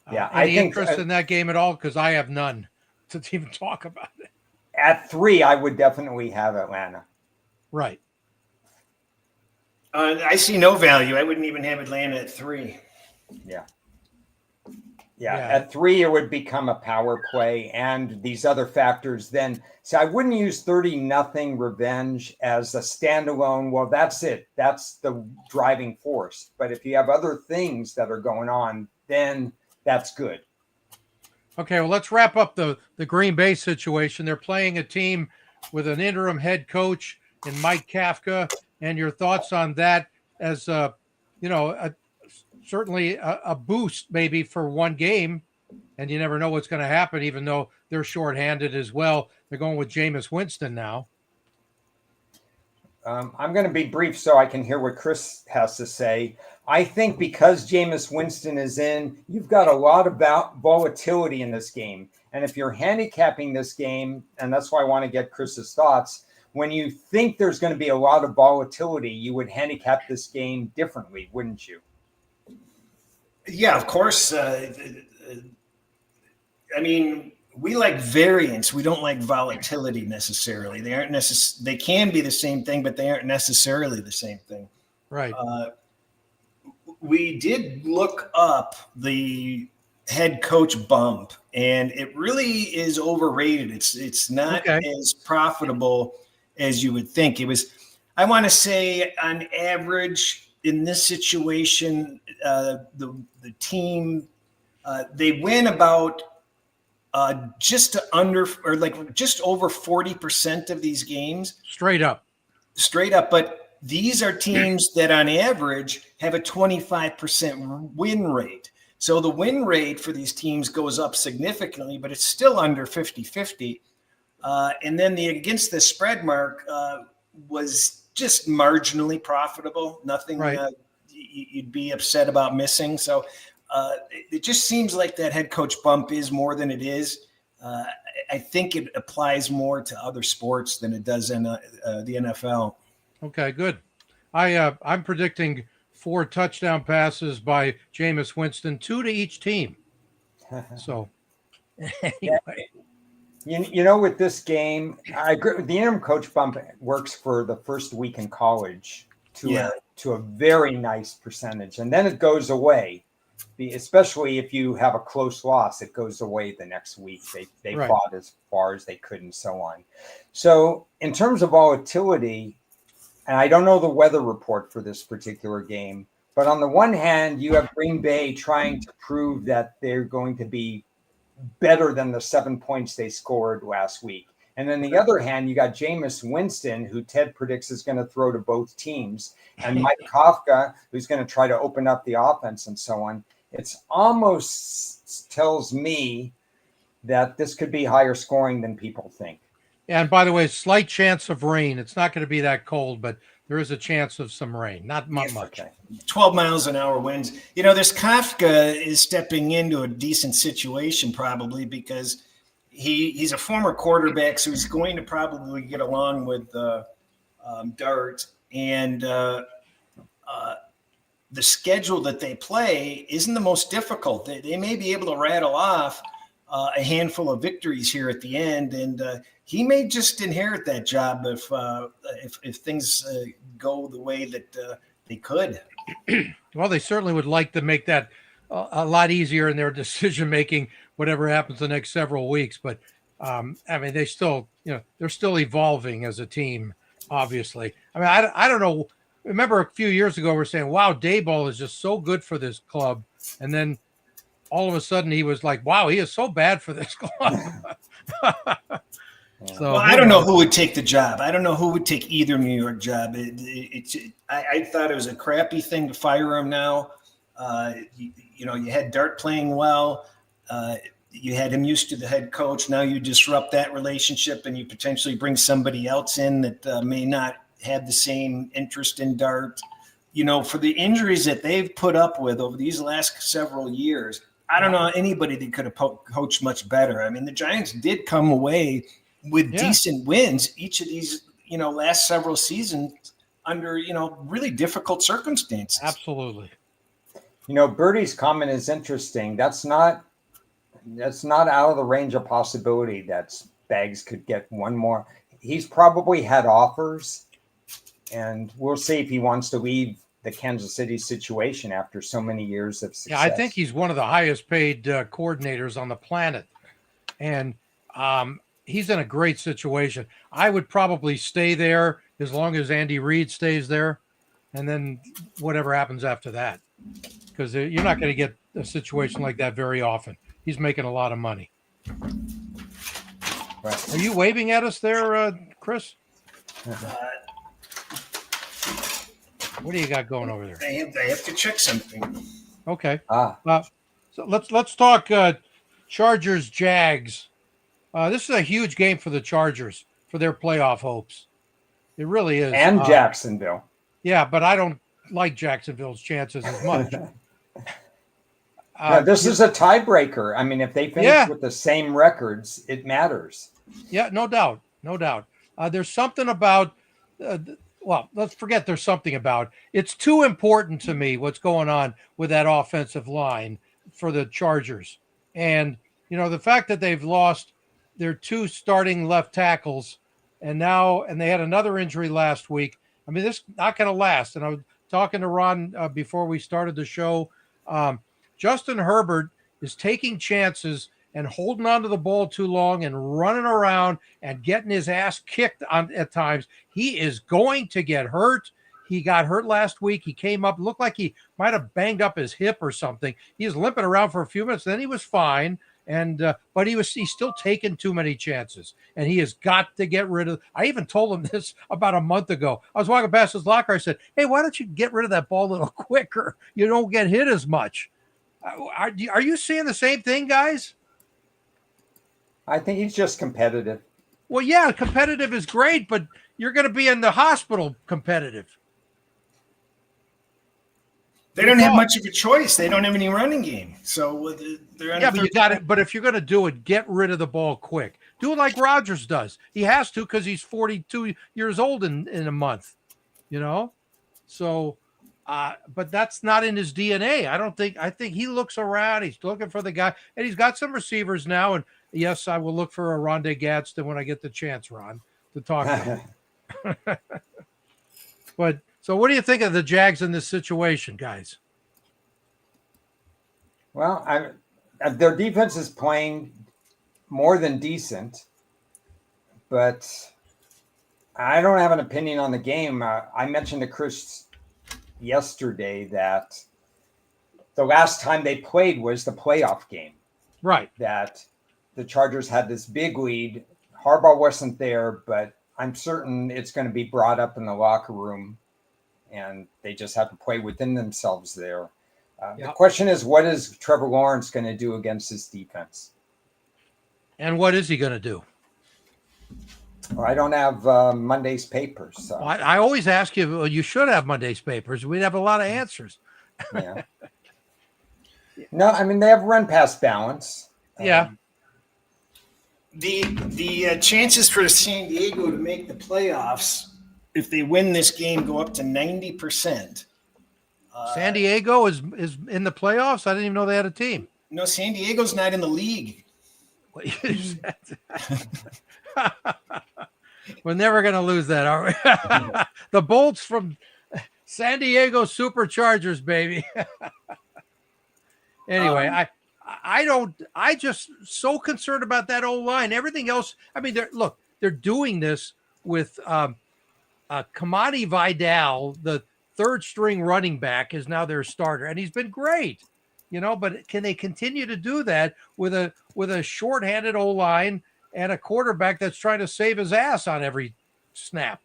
Yeah. Any interest in that game at all? Because I have none to even talk about it. At 3, I would definitely have Atlanta. Right. I see no value. I wouldn't even have Atlanta at 3. Yeah. At 3, it would become a power play, and these other factors then. So I wouldn't use 30-0 revenge as a standalone. Well, that's it. That's the driving force. But if you have other things that are going on, then that's good. Okay, well, let's wrap up the Green Bay situation. They're playing a team with an interim head coach in Mike Kafka, and your thoughts on that as certainly a boost maybe for one game, and you never know what's going to happen, even though they're shorthanded as well. They're going with Jameis Winston now. I'm going to be brief so I can hear what Chris has to say. I think because Jameis Winston is in, you've got a lot of volatility in this game. And if you're handicapping this game, and that's why I want to get Chris's thoughts, when you think there's going to be a lot of volatility, you would handicap this game differently, wouldn't you? Yeah, of course. We like variance. We don't like volatility necessarily. They aren't They can be the same thing, but they aren't necessarily the same thing. Right. We did look up the head coach bump, and it really is overrated. It's not as profitable as you would think. It was, I want to say, on average in this situation, the team they win about just over 40% of these games. Straight up. But these are teams that on average have a 25% win rate. So the win rate for these teams goes up significantly, but it's still under 50-50. And then the against the spread mark was just marginally profitable. Nothing you'd be upset about missing. So it just seems like that head coach bump is more than it is. I think it applies more to other sports than it does in the NFL. Okay, good. I'm predicting 4 touchdown passes by Jameis Winston, 2 to each team. So, anyway. With this game, I agree. The interim coach bump works for the first week in college to a very nice percentage, and then it goes away. Especially if you have a close loss, it goes away the next week. They fought as far as they could and so on. So in terms of volatility, and I don't know the weather report for this particular game, but on the one hand, you have Green Bay trying to prove that they're going to be better than the 7 points they scored last week. And then the other hand, you got Jameis Winston, who Ted predicts is going to throw to both teams, and Mike Kafka, who's going to try to open up the offense and so on. It's almost tells me that this could be higher scoring than people think. And by the way, slight chance of rain. It's not going to be that cold, but there is a chance of some rain. Not much. Okay. 12 miles an hour winds. This Kafka is stepping into a decent situation probably because he's a former quarterback, so he's going to probably get along with Dart. And the schedule that they play isn't the most difficult. They may be able to rattle off a handful of victories here at the end, and he may just inherit that job if things go the way that they could. Well, they certainly would like to make that a lot easier in their decision making, whatever happens the next several weeks. But they still, they're still evolving as a team. Obviously, I don't know. Remember a few years ago, we're saying, wow, Daboll is just so good for this club. And then all of a sudden he was like, wow, he is so bad for this club. So, I don't know who would take the job. I don't know who would take either New York job. I thought it was a crappy thing to fire him now. You had Dart playing well. You had him used to the head coach. Now you disrupt that relationship and you potentially bring somebody else in that may not have the same interest in Dart. For the injuries that they've put up with over these last several years, I don't know anybody that could have coached much better. The Giants did come away with decent wins each of these, last several seasons under, really difficult circumstances. Absolutely. Birdie's comment is interesting. That's not out of the range of possibility that Spags could get one more. He's probably had offers, and we'll see if he wants to leave the Kansas City situation after so many years of success. Yeah, I think he's one of the highest paid coordinators on the planet. And he's in a great situation. I would probably stay there as long as Andy Reid stays there. And then whatever happens after that, because you're not going to get a situation like that very often. he's making a lot of money. Right. Are you waving at us there, Chris? What do you got going over there? I have to check something. Okay. Ah, So let's talk Chargers Jags. This is a huge game for the Chargers for their playoff hopes. It really is. and Jacksonville. Yeah, but I don't like Jacksonville's chances as much. No, this is a tiebreaker. I mean, if they finish with the same records, it matters. Yeah, no doubt. No doubt. There's something about, well, let's forget there's something about. It's too important to me what's going on with that offensive line for the Chargers. And, you know, the fact that they've lost their 2 starting left tackles and they had another injury last week. I mean, this is not going to last. And I was talking to Ron before we started the show. Justin Herbert is taking chances and holding on to the ball too long and running around and getting his ass kicked at times. He is going to get hurt. He got hurt last week. He came up, looked like he might have banged up his hip or something. He was limping around for a few minutes. Then he was fine. But he's still taking too many chances, and he has got to get rid of. I even told him this about a month ago. I was walking past his locker. I said, "Hey, why don't you get rid of that ball a little quicker? You don't get hit as much." Are you seeing the same thing, guys? I think he's just competitive. Well, yeah, competitive is great, but you're going to be in the hospital competitive. They don't have much of a choice. They don't have any running game. So they're on but you got it. But if you're going to do it, get rid of the ball quick. Do it like Rodgers does. He has to because he's 42 years old in a month, you know? So, but that's not in his DNA. I think he looks around. He's looking for the guy. And he's got some receivers now. And, yes, I will look for a Rondé Gadsden when I get the chance, Ron, to talk to him. But so what do you think of the Jags in this situation, guys? Well, their defense is playing more than decent, but I don't have an opinion on the game. I mentioned to Chris yesterday that the last time they played was the playoff game. Right. That the Chargers had this big lead. Harbaugh wasn't there, but I'm certain it's going to be brought up in the locker room, and they just have to play within themselves there. The question is, what is Trevor Lawrence going to do against this defense? And what is he going to do? Well, I don't have Monday's papers. So. I always ask you, well, you should have Monday's papers. We'd have a lot of answers. Yeah. No, I mean, they have run pass balance. Yeah. The chances for San Diego to make the playoffs, if they win this game, go up to 90%. San Diego is in the playoffs? I didn't even know they had a team. No, San Diego's not in the league. We're never going to lose that, are we? The Bolts from San Diego Superchargers, baby. Anyway, I just so concerned about that old line. Everything else, I mean, they're doing this with Kamani Vidal, the third string running back, is now their starter, and he's been great, you know, but can they continue to do that with a shorthanded O-line and a quarterback that's trying to save his ass on every snap?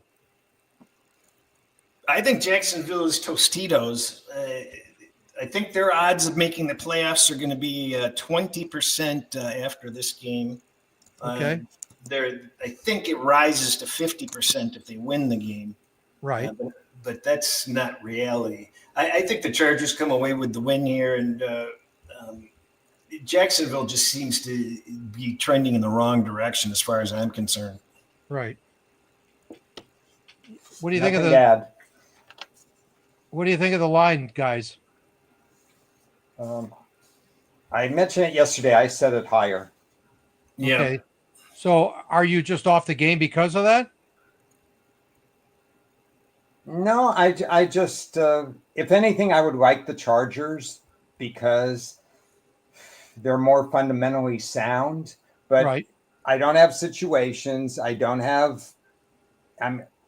I think Jacksonville is Tostitos. I think their odds of making the playoffs are going to be 20% after this game. Okay. I think it rises to 50% if they win the game. Right. But that's not reality. I think the Chargers come away with the win here, and Jacksonville just seems to be trending in the wrong direction as far as I'm concerned. Right. What do you Nothing think of bad. What do you think of the line, guys? I mentioned it yesterday. I set it higher. Yeah. Okay. So are you just off the game because of that? No, I just, if anything, I would like the Chargers because they're more fundamentally sound. But Right. I don't have situations. I don't have.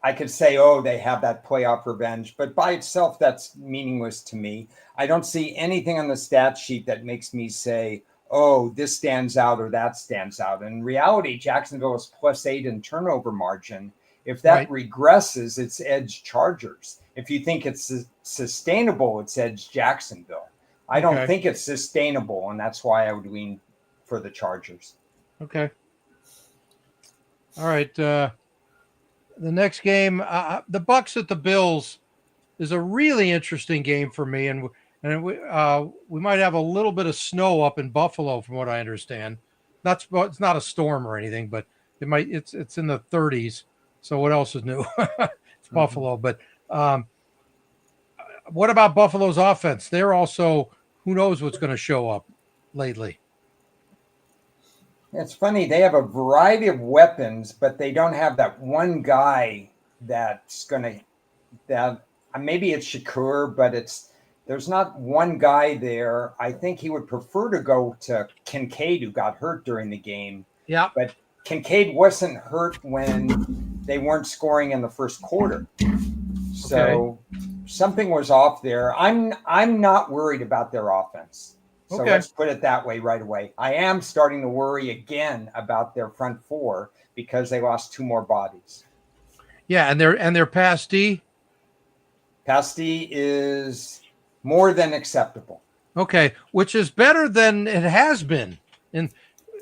I could say, oh, they have that playoff revenge, but by itself, that's meaningless to me. I don't see anything on the stat sheet that makes me say, oh, this stands out or that stands out. In reality, Jacksonville is +8 in turnover margin. If that regresses, it's edge Chargers. If you think it's sustainable, it's edge Jacksonville. I don't think it's sustainable, and that's why I would lean for the Chargers. Okay. All right. The next game, the Bucs at the Bills, is a really interesting game for me, and we might have a little bit of snow up in Buffalo, from what I understand. It's not a storm or anything, but it's in the 30s. So what else is new? It's Buffalo. But what about Buffalo's offense? They're also, who knows what's going to show up lately. It's funny. They have a variety of weapons, but they don't have that one guy that's going to, maybe it's Shakur, but there's not one guy there. I think he would prefer to go to Kincaid, who got hurt during the game. Yeah. But Kincaid wasn't hurt when they weren't scoring in the first quarter. So something was off there. I'm not worried about their offense. So let's put it that way right away. I am starting to worry again about their front four because they lost 2 more bodies. Yeah, and their pass D? Pass D is more than acceptable. Okay, which is better than it has been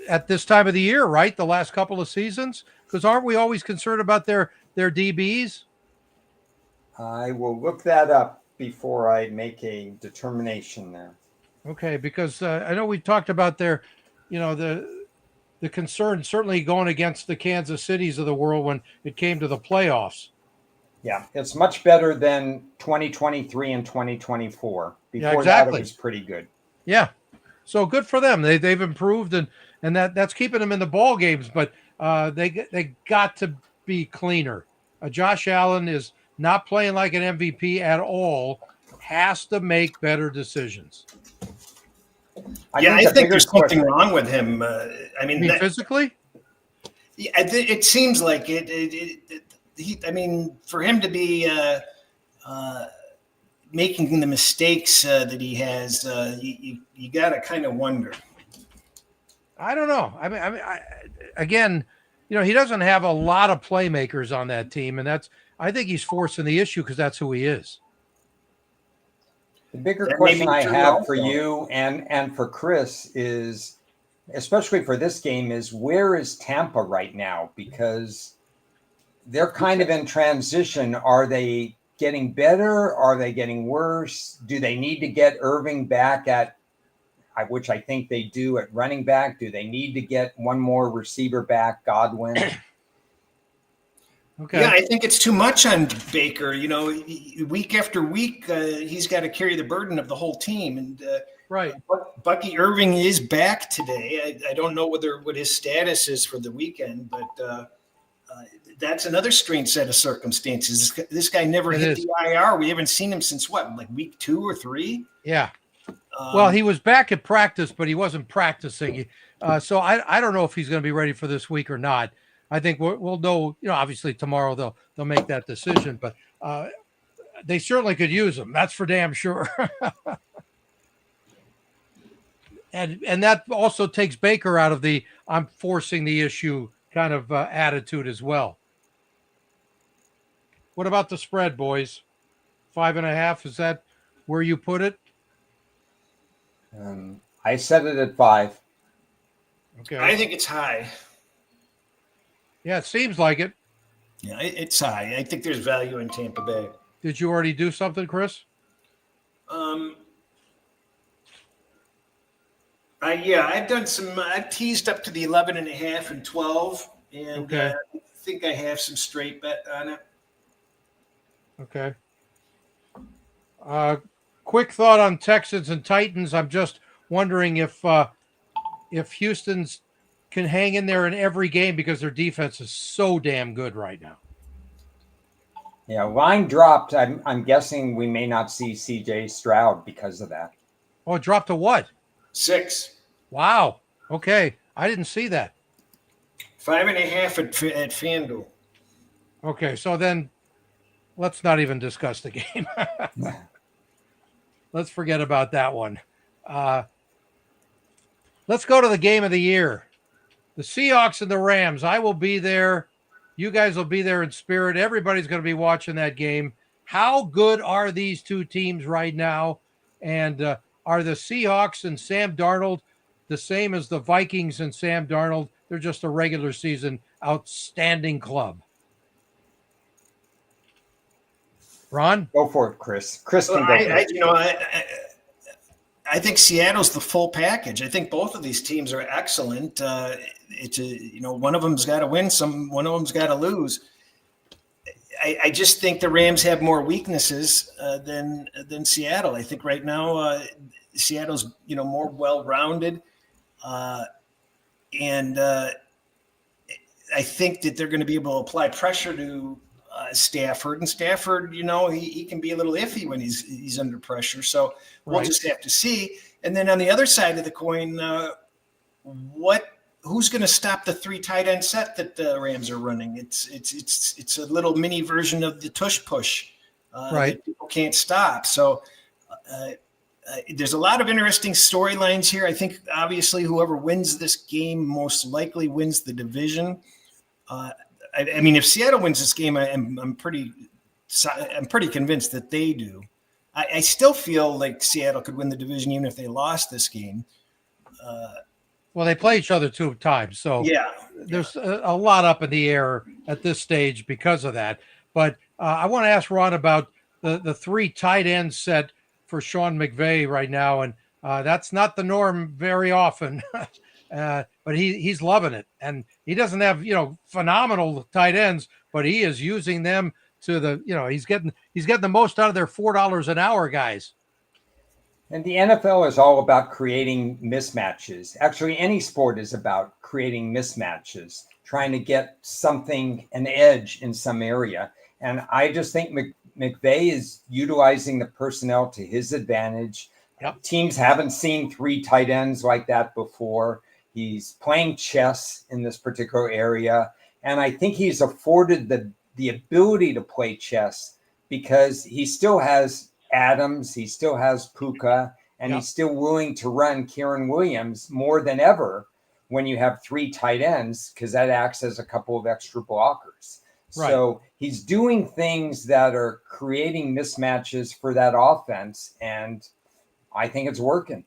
at this time of the year, right? The last couple of seasons? Because aren't we always concerned about their DBs? I will look that up before I make a determination there. Okay, because I know we talked about their, the concern certainly going against the Kansas Cities of the world when it came to the playoffs. Yeah, it's much better than 2023 and 2024. Before that, it was pretty good. Yeah, so good for them. They've improved, and that's keeping them in the ball games. But they got to be cleaner. Josh Allen is not playing like an MVP at all. Has to make better decisions. I think there's something wrong with him. I mean, physically? Yeah, it seems like it. For him to be making the mistakes that he has, you got to kind of wonder. I don't know. Again, he doesn't have a lot of playmakers on that team, and I think he's forcing the issue because that's who he is. The bigger question I have for you and for Chris is, especially for this game, is where is Tampa right now? Because they're kind of in transition. Are they getting better? Are they getting worse? Do they need to get Irving back which I think they do, at running back? Do they need to get one more receiver back, Godwin? Okay. Yeah, I think it's too much on Baker. Week after week, he's got to carry the burden of the whole team. And right, Bucky Irving is back today. I don't know what his status is for the weekend, but that's another strange set of circumstances. This guy never hit the IR. We haven't seen him since week 2 or 3? Yeah. Well, he was back at practice, but he wasn't practicing. So I don't know if he's going to be ready for this week or not. I think we'll know, obviously tomorrow they'll make that decision, but they certainly could use him. That's for damn sure. and that also takes Baker out of the I'm forcing the issue kind of attitude as well. What about the spread, boys? 5.5, is that where you put it? I set it at 5. Okay. I think it's high. Yeah, it seems like it. Yeah, it's high. I think there's value in Tampa Bay. Did you already do something, Chris? I've done some. I've teased up to the 11.5 and 12, and I think I have some straight bet on it. Okay. Quick thought on Texans and Titans. I'm just wondering if Houston's can hang in there in every game because their defense is so damn good right now. Yeah, line dropped. I'm guessing we may not see CJ Stroud because of that. Oh, it dropped to what? 6. Wow. Okay. I didn't see that. 5.5 at FanDuel. Okay, so then let's not even discuss the game. Let's forget about that one. Let's go to the game of the year. The Seahawks and the Rams. I will be there. You guys will be there in spirit. Everybody's going to be watching that game. How good are these two teams right now? And are the Seahawks and Sam Darnold the same as the Vikings and Sam Darnold? They're just a regular season outstanding club. Ron? Go for it, Chris. Chris can Well, go first. I think Seattle's the full package. I think both of these teams are excellent. One of them's got to win, one of them's got to lose. I just think the Rams have more weaknesses than Seattle. I think right now Seattle's more well-rounded, and I think that they're going to be able to apply pressure to Stafford. And Stafford, he can be a little iffy when he's under pressure. So we'll just have to see. And then on the other side of the coin, who's going to stop the 3 tight end set that the Rams are running? It's a little mini version of the tush push that people can't stop. So there's a lot of interesting storylines here. I think obviously whoever wins this game most likely wins the division. I mean, if Seattle wins this game, I'm pretty convinced that they do. I still feel like Seattle could win the division even if they lost this game. Well, they play each other 2 times, so there's a lot up in the air at this stage because of that. But I want to ask Ron about the 3 tight end set for Sean McVay right now, and that's not the norm very often. But he's loving it, and he doesn't have phenomenal tight ends, but he is using them to the he's getting the most out of their $4 an hour guys. And the NFL is all about creating mismatches. Actually, any sport is about creating mismatches, trying to get an edge in some area. And I just think McVay is utilizing the personnel to his advantage. Yep. Teams haven't seen 3 tight ends like that before. He's playing chess in this particular area. And I think he's afforded the ability to play chess because he still has Adams, he still has Puka, and he's still willing to run Kieran Williams more than ever when you have 3 tight ends, because that acts as a couple of extra blockers. Right. So he's doing things that are creating mismatches for that offense, and I think it's working.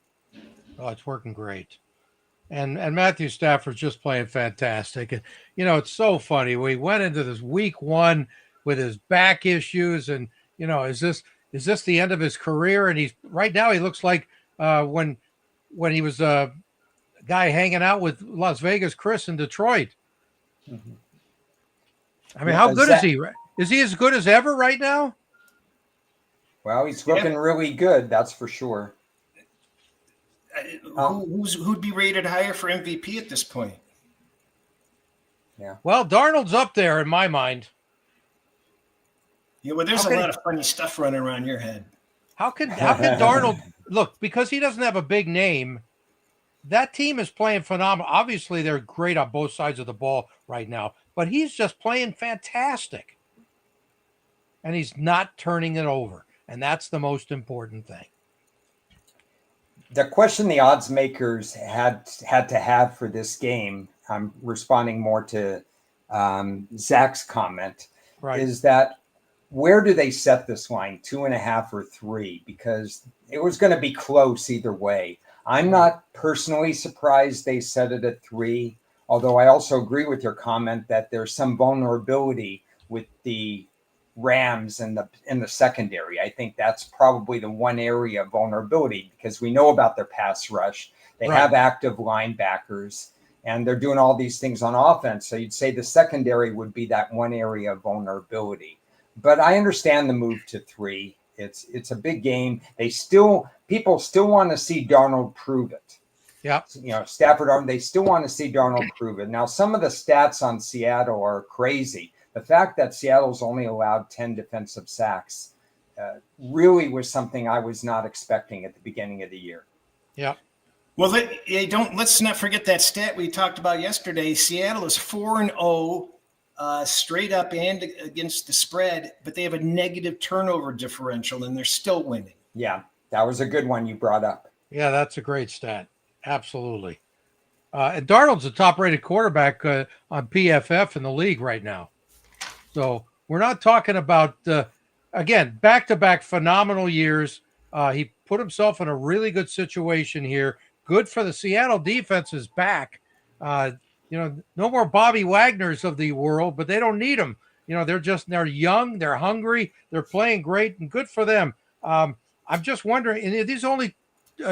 Oh, it's working great. And Matthew Stafford's just playing fantastic. And, it's so funny. We went into this week 1 with his back issues, and, is this the end of his career? And right now he looks like when he was a guy hanging out with Las Vegas Cris in Detroit. Mm-hmm. I mean, how good is he? Is he as good as ever right now? Well, he's looking really good, that's for sure. Who'd be rated higher for MVP at this point? Yeah. Well, Darnold's up there in my mind. Yeah, well, there's a lot of funny stuff running around your head. How can Darnold look, because he doesn't have a big name? That team is playing phenomenal. Obviously, they're great on both sides of the ball right now, but he's just playing fantastic, and he's not turning it over, and that's the most important thing. The question the odds makers had to have for this game, I'm responding more to Zach's comment, is that where do they set this line, 2.5 or 3? Because it was going to be close either way. I'm not personally surprised they set it at 3, although I also agree with your comment that there's some vulnerability with the Rams in the secondary. I think that's probably the one area of vulnerability because we know about their pass rush. They have active linebackers, and they're doing all these things on offense. So you'd say the secondary would be that one area of vulnerability. But I understand the move to 3. It's a big game. People still want to see Darnold prove it. Yeah. Stafford, they still want to see Darnold prove it. Now, some of the stats on Seattle are crazy. The fact that Seattle's only allowed 10 defensive sacks really was something I was not expecting at the beginning of the year. Yeah. Well, let's not forget that stat we talked about yesterday. Seattle is 4-0 straight up and against the spread, but they have a negative turnover differential, and they're still winning. Yeah, that was a good one you brought up. Yeah, that's a great stat. Absolutely. And Darnold's the top-rated quarterback on PFF in the league right now. So we're not talking about, again, back-to-back phenomenal years. He put himself in a really good situation here. Good for the Seattle defense is back. No more Bobby Wagners of the world, but they don't need them. They're young, they're hungry, they're playing great, and good for them. I'm just wondering, and these only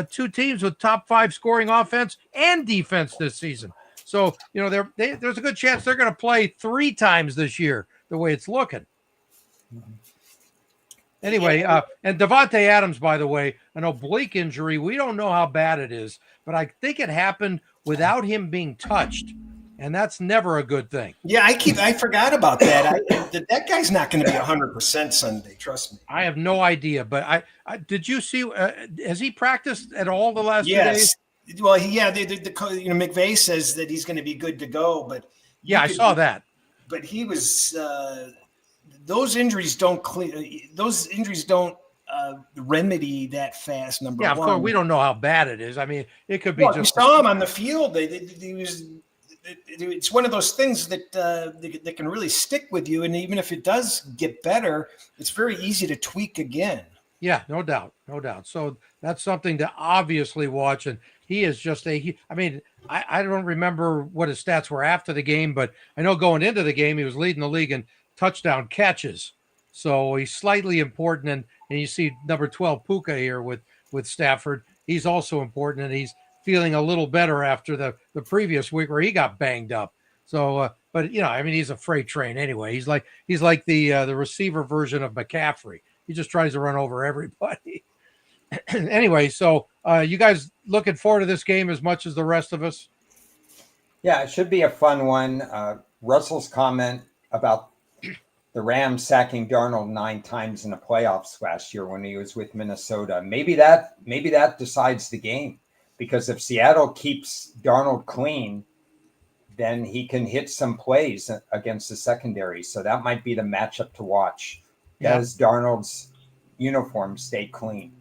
two teams with top 5 scoring offense and defense this season. So, there's a good chance they're going to play 3 times this year, the way it's looking. Anyway, and Devontae Adams, by the way, an oblique injury. We don't know how bad it is, but I think it happened without him being touched, and that's never a good thing. Yeah, I forgot about that. That guy's not going to be 100% Sunday. Trust me. I have no idea, but I did you see? Has he practiced at all the last 2 days? Well, McVay says that he's going to be good to go, but I saw that. But he was. Those injuries don't remedy that fast. Number one. Yeah, of course, we don't know how bad it is. I mean, it could be just. You saw him on the field. It's one of those things that can really stick with you, and even if it does get better, it's very easy to tweak again. Yeah, no doubt. So that's something to obviously watch, and he is just I don't remember what his stats were after the game, but I know going into the game he was leading the league in touchdown catches. So he's slightly important, and you see number 12 Puka here with Stafford. He's also important, and he's feeling a little better after the previous week where he got banged up. So, but he's a freight train anyway. He's like the receiver version of McCaffrey. He just tries to run over everybody. Anyway, so you guys looking forward to this game as much as the rest of us? Yeah, it should be a fun one. Russell's comment about the Rams sacking Darnold 9 times in the playoffs last year when he was with Minnesota. Maybe that decides the game, because if Seattle keeps Darnold clean, then he can hit some plays against the secondary. So that might be the matchup to watch. Yeah. Does Darnold's uniform stay clean?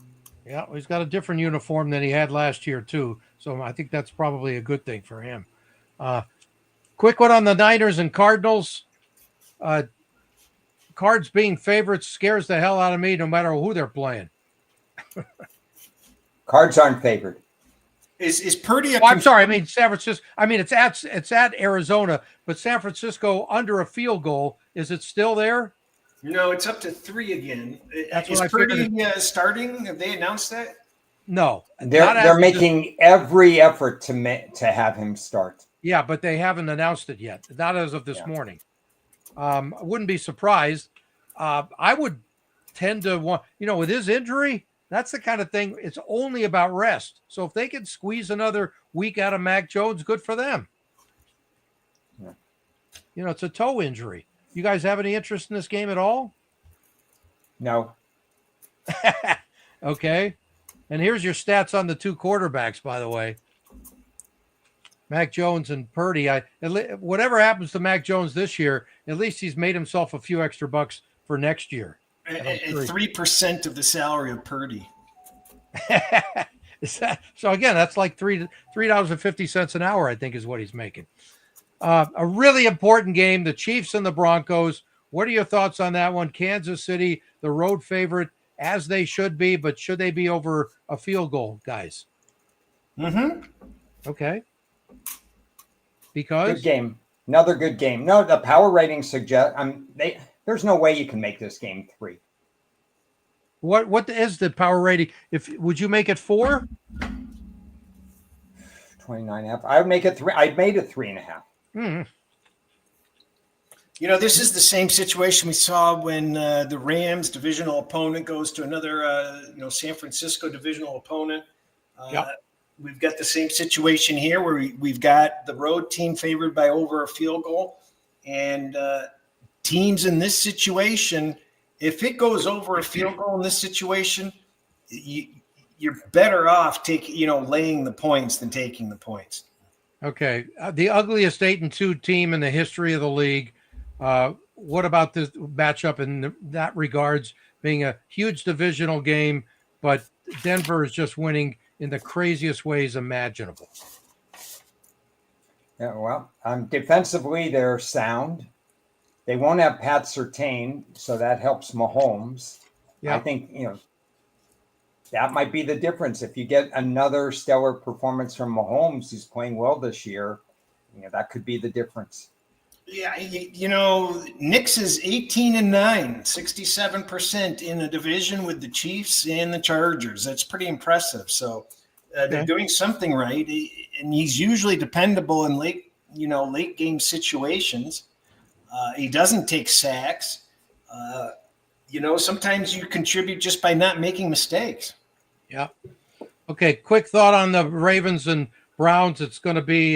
Yeah, he's got a different uniform than he had last year too. So I think that's probably a good thing for him. Quick one on the Niners and Cardinals. Cards being favorites scares the hell out of me no matter who they're playing. Cards aren't favored. Is Purdy I'm sorry. I mean, San Francisco. I mean, it's at Arizona, but San Francisco under a field goal. Is it still there? No, it's up to 3 again. That's is what I Purdy figured. starting? Have they announced that? No. They're making every effort to have him start. Yeah, but they haven't announced it yet. Not as of this morning. I wouldn't be surprised. I would tend to want, with his injury, that's the kind of thing. It's only about rest. So if they can squeeze another week out of Mac Jones, good for them. Yeah. It's a toe injury. You guys have any interest in this game at all? No. Okay. And here's your stats on the 2 quarterbacks, by the way. Mac Jones and Purdy. Whatever happens to Mac Jones this year, at least he's made himself a few extra bucks for next year. At 3% of the salary of Purdy. So again, that's like $3.50 an hour, I think, is what he's making. A really important game, the Chiefs and the Broncos. What are your thoughts on that one? Kansas City, the road favorite, as they should be, but should they be over a field goal, guys? Mm-hmm. Okay. Because? Good game. Another good game. No, the power ratings suggest there's no way you can make this game 3. What is the power rating? Would you make it 4? 29.5. I would make it 3. I'd made it 3.5. Mm-hmm. This is the same situation we saw when the Rams divisional opponent goes to another, San Francisco divisional opponent. Yep. We've got the same situation here where we've got the road team favored by over a field goal, and teams in this situation, if it goes over a field goal in this situation, you're better off laying the points than taking the points. Okay. The ugliest 8-2 team in the history of the league. What about this matchup in that regards, being a huge divisional game, but Denver is just winning in the craziest ways imaginable? Yeah, well, defensively, they're sound. They won't have Pat Surtain, so that helps Mahomes. I Yep. think, that might be the difference. If you get another stellar performance from Mahomes, who's playing well this year, that could be the difference. Yeah, Knicks is 18-9, 67% in a division with the Chiefs and the Chargers. That's pretty impressive. So they're doing something right, and he's usually dependable in late game situations. He doesn't take sacks. Sometimes you contribute just by not making mistakes. Yeah. Okay. Quick thought on the Ravens and Browns. It's going to be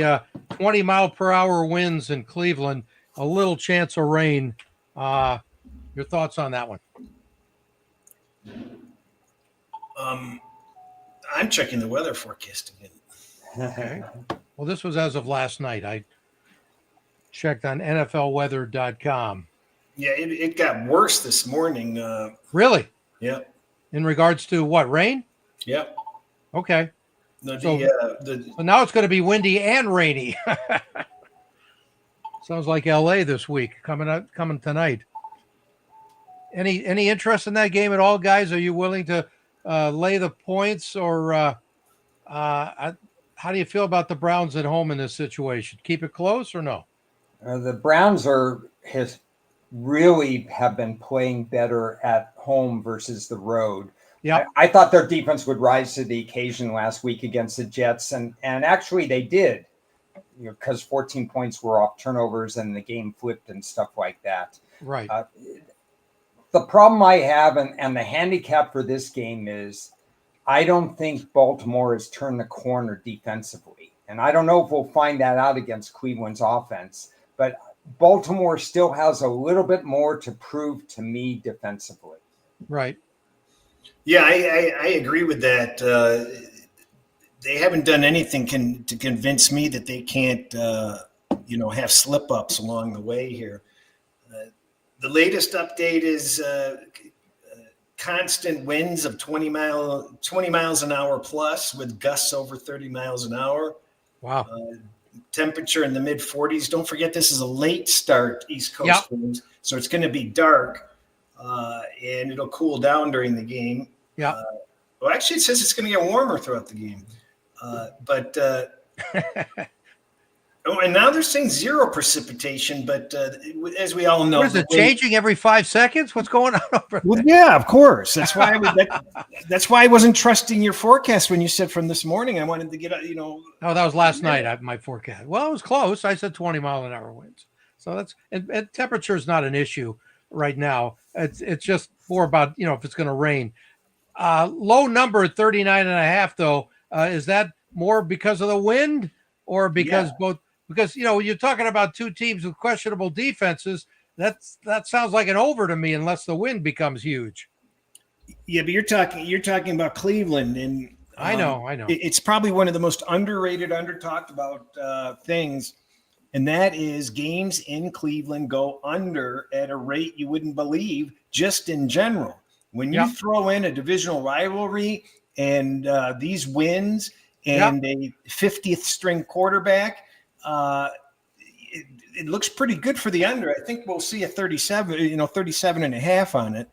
20-mile-per-hour winds in Cleveland. A little chance of rain. Your thoughts on that one? I'm checking the weather forecast again. Okay. Well, this was as of last night. I checked on NFLweather.com. Yeah, it got worse this morning. Really? Yeah. In regards to what, rain? Yeah. Okay. So now it's going to be windy and rainy. Sounds like LA this week coming tonight. Any interest in that game at all, guys? Are you willing to lay the points, or how do you feel about the Browns at home in this situation? Keep it close or no? The Browns really have been playing better at home versus the road. Yeah, I thought their defense would rise to the occasion last week against the Jets, and actually they did, because 14 points were off turnovers and the game flipped and stuff like that. Right. The problem I have, and the handicap for this game is, I don't think Baltimore has turned the corner defensively, and I don't know if we'll find that out against Cleveland's offense, but Baltimore still has a little bit more to prove to me defensively. Right. Yeah, I agree with that. They haven't done anything to convince me that they can't, have slip-ups along the way here. The latest update is constant winds of 20 miles an hour plus, with gusts over 30 miles an hour. Wow. Temperature in the mid-40s. Don't forget, this is a late start East Coast winds, so it's going to be dark, and it'll cool down during the game. Yeah. Well, actually, it says it's going to get warmer throughout the game. And now they're saying zero precipitation, but as we all know, What is it, changing every 5 seconds? What's going on over there? Well, yeah, of course. That's why that's why I wasn't trusting your forecast when you said from this morning. I wanted to get Oh, that was last night. My forecast. Well, it was close. I said 20-mile-an-hour winds. So that's and temperature is not an issue right now. It's just more about if it's going to rain. Low number at 39.5 though. Is that more because of the wind, or because both? Because you're talking about two teams with questionable defenses. That sounds like an over to me, unless the wind becomes huge. Yeah, but you're talking about Cleveland, and I know. It's probably one of the most underrated, under-talked about things, and that is games in Cleveland go under at a rate you wouldn't believe, just in general. When you throw in a divisional rivalry and these wins and a 50th string quarterback, it looks pretty good for the under. I think we'll see a 37.5 on it,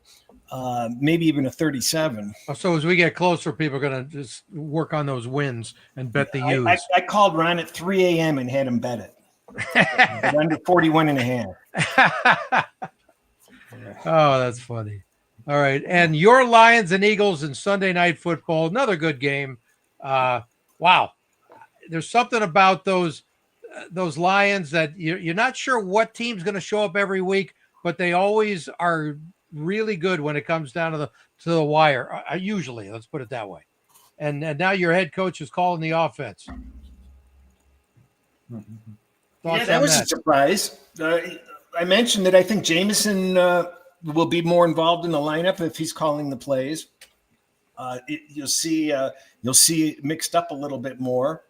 maybe even a 37. So as we get closer, people are going to just work on those wins and bet the use. I called Ron at 3 a.m. and had him bet it. Under 41.5. Oh, that's funny. All right. And your Lions and Eagles in Sunday Night Football, another good game. Wow. There's something about those Lions that you're not sure what team's going to show up every week, but they always are really good when it comes down to the wire. Usually, let's put it that way. And now your head coach is calling the offense. Yeah, that was a surprise. I mentioned that I think Jameson will be more involved in the lineup if he's calling the plays. You'll see it mixed up a little bit more.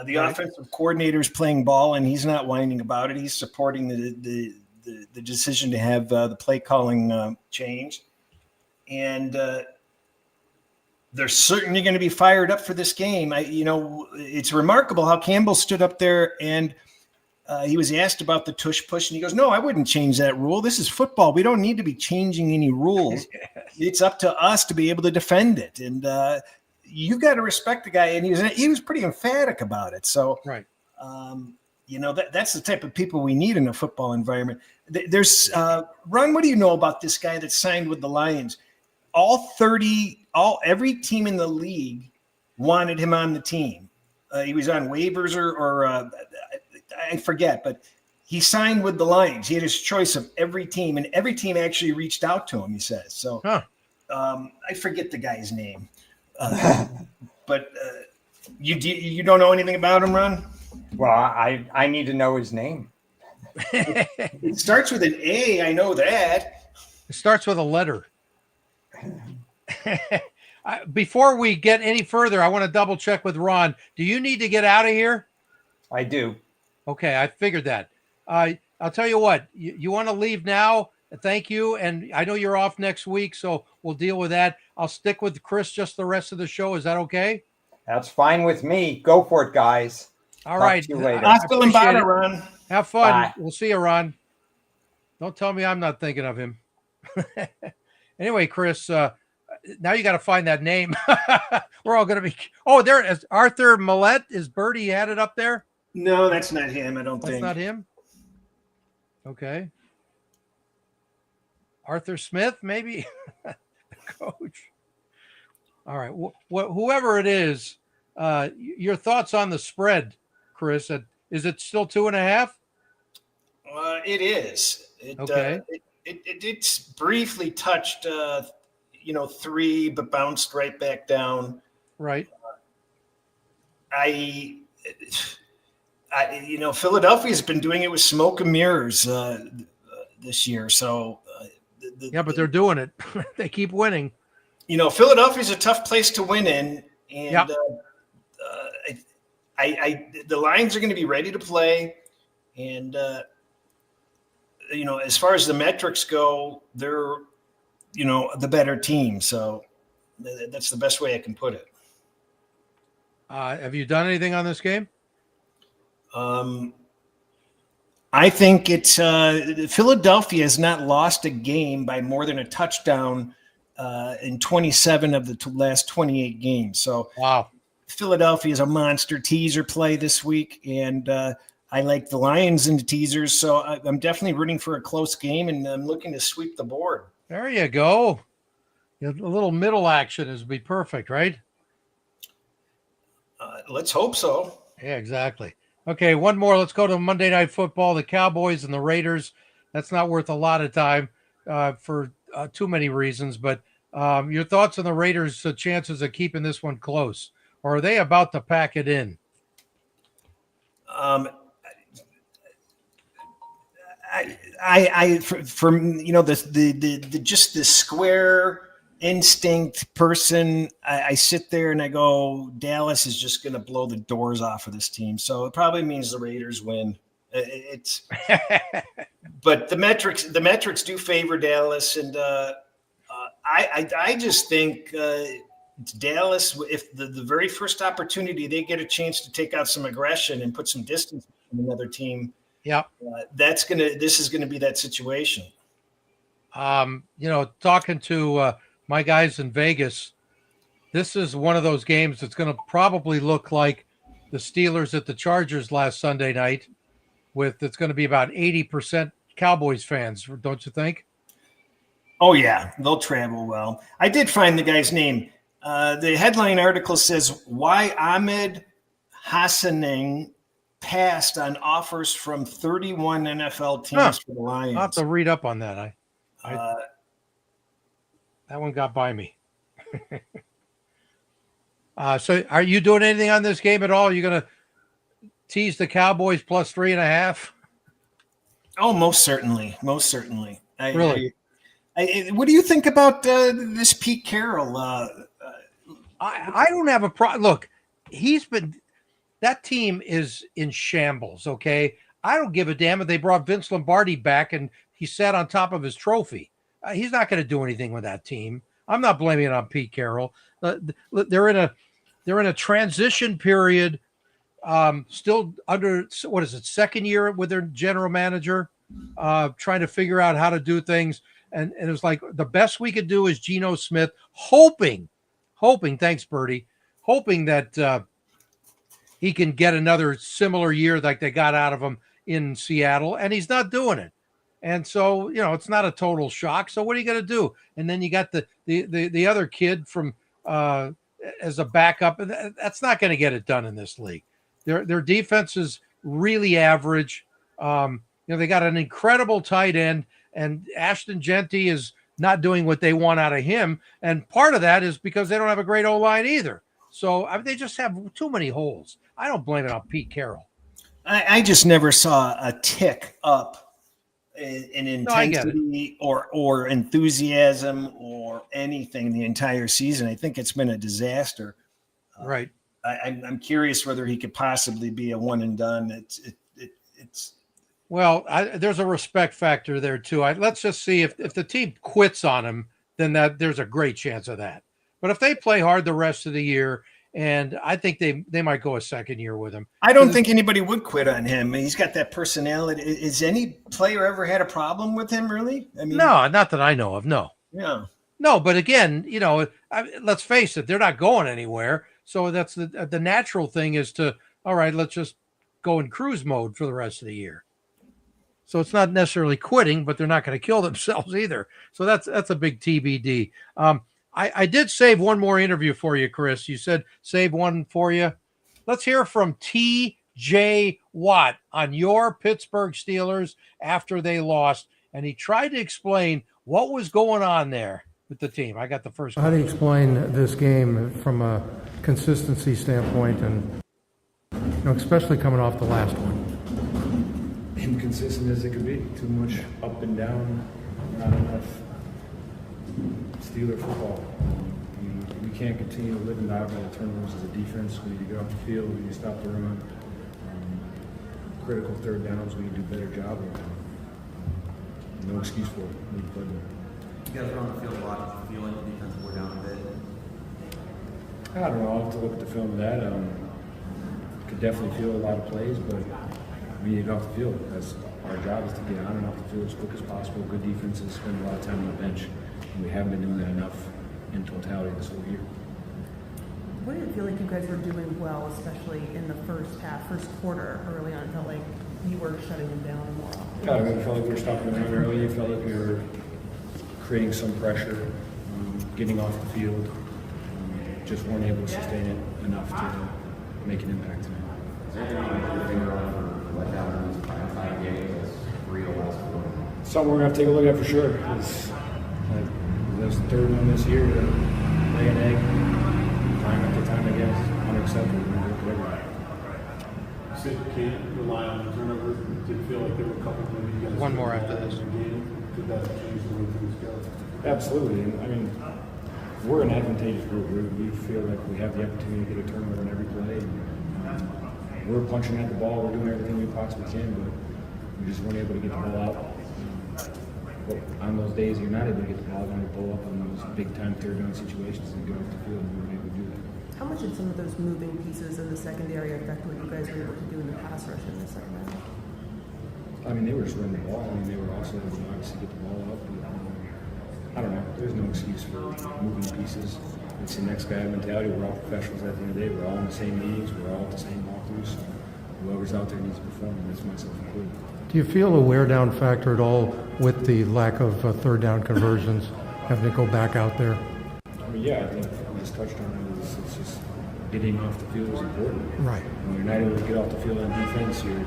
The offensive coordinator is playing ball, and he's not whining about it. He's supporting the decision to have the play calling changed. And they're certainly going to be fired up for this game. It's remarkable how Campbell stood up there and he was asked about the tush push, and he goes, "No, I wouldn't change that rule. This is football. We don't need to be changing any rules. It's up to us to be able to defend it." And you got to respect the guy, and he was pretty emphatic about it. So, right. That's the type of people we need in a football environment. There's Ron. What do you know about this guy that signed with the Lions? Every team in the league wanted him on the team. He was on waivers or I forget, but he signed with the Lions. He had his choice of every team, and every team actually reached out to him, he says. So I forget the guy's name. But you don't know anything about him, Ron? Well, I need to know his name. It starts with an A. I know that. It starts with a letter. Before we get any further, I want to double check with Ron. Do you need to get out of here? I do. Okay, I figured that. I'll tell you what, you want to leave now? Thank you. And I know you're off next week, so we'll deal with that. I'll stick with Cris just the rest of the show. Is that okay? That's fine with me. Go for it, guys. All right. Talk to you later. Hasta lumbada, Ron. Have fun. Bye. We'll see you, Ron. Don't tell me I'm not thinking of him. Anyway, Cris, now you got to find that name. We're all going to be. Oh, there it is. Arthur Millette. Is Birdie had it up there? No, that's not him. I don't think. That's not him? Okay. Arthur Smith, maybe? The coach. All right. Whoever it is, your thoughts on the spread, Cris? Is it still 2.5? It is. Okay. It's briefly touched, 3, but bounced right back down. Right. Philadelphia's been doing it with smoke and mirrors this year. So, but they're doing it. They keep winning. Philadelphia's a tough place to win in, and Yep. the Lions are going to be ready to play, and as far as the metrics go, they're the better team. So that's the best way I can put it. Have you done anything on this game? I think it's Philadelphia has not lost a game by more than a touchdown in 27 of the last 28 games. So wow, Philadelphia is a monster teaser play this week, and I like the Lions in the teasers. So I'm definitely rooting for a close game, and I'm looking to sweep the board. There you go. A little middle action is be perfect, right? Let's hope so. Yeah, exactly. Okay, one more. Let's go to Monday Night Football, the Cowboys and the Raiders. That's not worth a lot of time for too many reasons, but your thoughts on the Raiders' chances of keeping this one close, or are they about to pack it in? Just the square instinct person, I sit there and I go, Dallas is just going to blow the doors off of this team. So it probably means the Raiders win. But the metrics do favor Dallas. And I just think it's Dallas. If the very first opportunity they get a chance to take out some aggression and put some distance from another team, this is going to be that situation. Talking to my guys in Vegas, this is one of those games that's going to probably look like the Steelers at the Chargers last Sunday night. It's going to be about 80% Cowboys fans, don't you think? Oh yeah, they'll travel well. I did find the guy's name. The headline article says why Ahmed Hassaning passed on offers from 31 NFL teams for the Lions. I'll have to read up on that. That one got by me. So are you doing anything on this game at all? Are you going to tease the Cowboys plus 3.5? Oh, most certainly. Most certainly. Really? What do you think about this Pete Carroll? I don't have a problem. Look, that team is in shambles, okay? I don't give a damn if they brought Vince Lombardi back and he sat on top of his trophy. He's not going to do anything with that team. I'm not blaming it on Pete Carroll. They're in a transition period still under, what is it, second year with their general manager, trying to figure out how to do things. And it was like the best we could do is Geno Smith, hoping, thanks, Bertie, hoping that he can get another similar year like they got out of him in Seattle, and he's not doing it. And so, it's not a total shock. So what are you going to do? And then you got the other kid from as a backup. That's not going to get it done in this league. Their defense is really average. They got an incredible tight end, and Ashton Genty is not doing what they want out of him. And part of that is because they don't have a great O-line either. So they just have too many holes. I don't blame it on Pete Carroll. I just never saw a tick up in intensity or enthusiasm or anything the entire season. I think it's been a disaster. Right. I'm curious whether he could possibly be a one and done. It's well, there's a respect factor there too. Let's just see if the team quits on him, then there's a great chance of that. But if they play hard the rest of the year, and I think they might go a second year with him. I don't think anybody would quit on him. He's got that personality. Is any player ever had a problem with him, really? I mean, no, not that I know of. No. Yeah. No, but again, let's face it, they're not going anywhere. So that's the natural thing is to, all right, let's just go in cruise mode for the rest of the year. So it's not necessarily quitting, but they're not going to kill themselves either. So that's a big TBD. I did save one more interview for you, Chris. You said save one for you. Let's hear from T.J. Watt on your Pittsburgh Steelers after they lost. And he tried to explain what was going on there with the team. I got the first one. How do you explain this game from a consistency standpoint and, especially coming off the last one? Inconsistent as it could be. Too much up and down, not enough Steeler football. We can't continue to live and die by the turnovers as a defense. We need to get off the field. We need to stop the run. Critical third downs, we need to do a better job of them. No excuse for it. We need to play better. You guys are on the field a lot. Do you feel like the defense wore down a bit? I don't know. I'll have to look at the film of that. Could definitely feel a lot of plays, but we need to get off the field. That's our job is to get on and off the field as quick as possible. Good defenses spend a lot of time on the bench, and we haven't been doing that enough in totality this whole year. What did it feel like you guys were doing well, especially in the first quarter early on? It felt like you were shutting them down more often. Yeah, I felt like we were stopping them early. It felt like we were creating some pressure, getting off the field. Just weren't able to sustain it enough to make an impact tonight. Something we're going to have to take a look at for sure. That's the third one this year to lay an egg time after time again. It's unacceptable. You said you can't rely on the turnovers. Did it feel like there were a couple of you guys? One more after this. Did that change the way things go? Absolutely. And I mean, we're an advantageous group. We feel like we have the opportunity to get a turnover in every play. We're punching at the ball. We're doing everything we possibly can, but we just weren't able to get the ball out. But on those days you're not able to get the ball, when you pull up on those big-time third-down situations and get off the field, and we were able to do that. How much did some of those moving pieces in the secondary affect what you guys were able to do in the pass rush in the second half? I mean, they were just running the ball. I mean, they were also able to obviously get the ball up. But, I don't know. There's no excuse for moving pieces. It's the next guy mentality. We're all professionals at the end of the day. We're all in the same meetings. We're all at the same walkthroughs. So whoever's out there needs to perform, and that's myself included. Do you feel a wear down factor at all with the lack of third down conversions, having to go back out there? I mean, yeah, I think we just touched on it. It's just getting off the field is important. Right. When you're not able to get off the field on defense, you're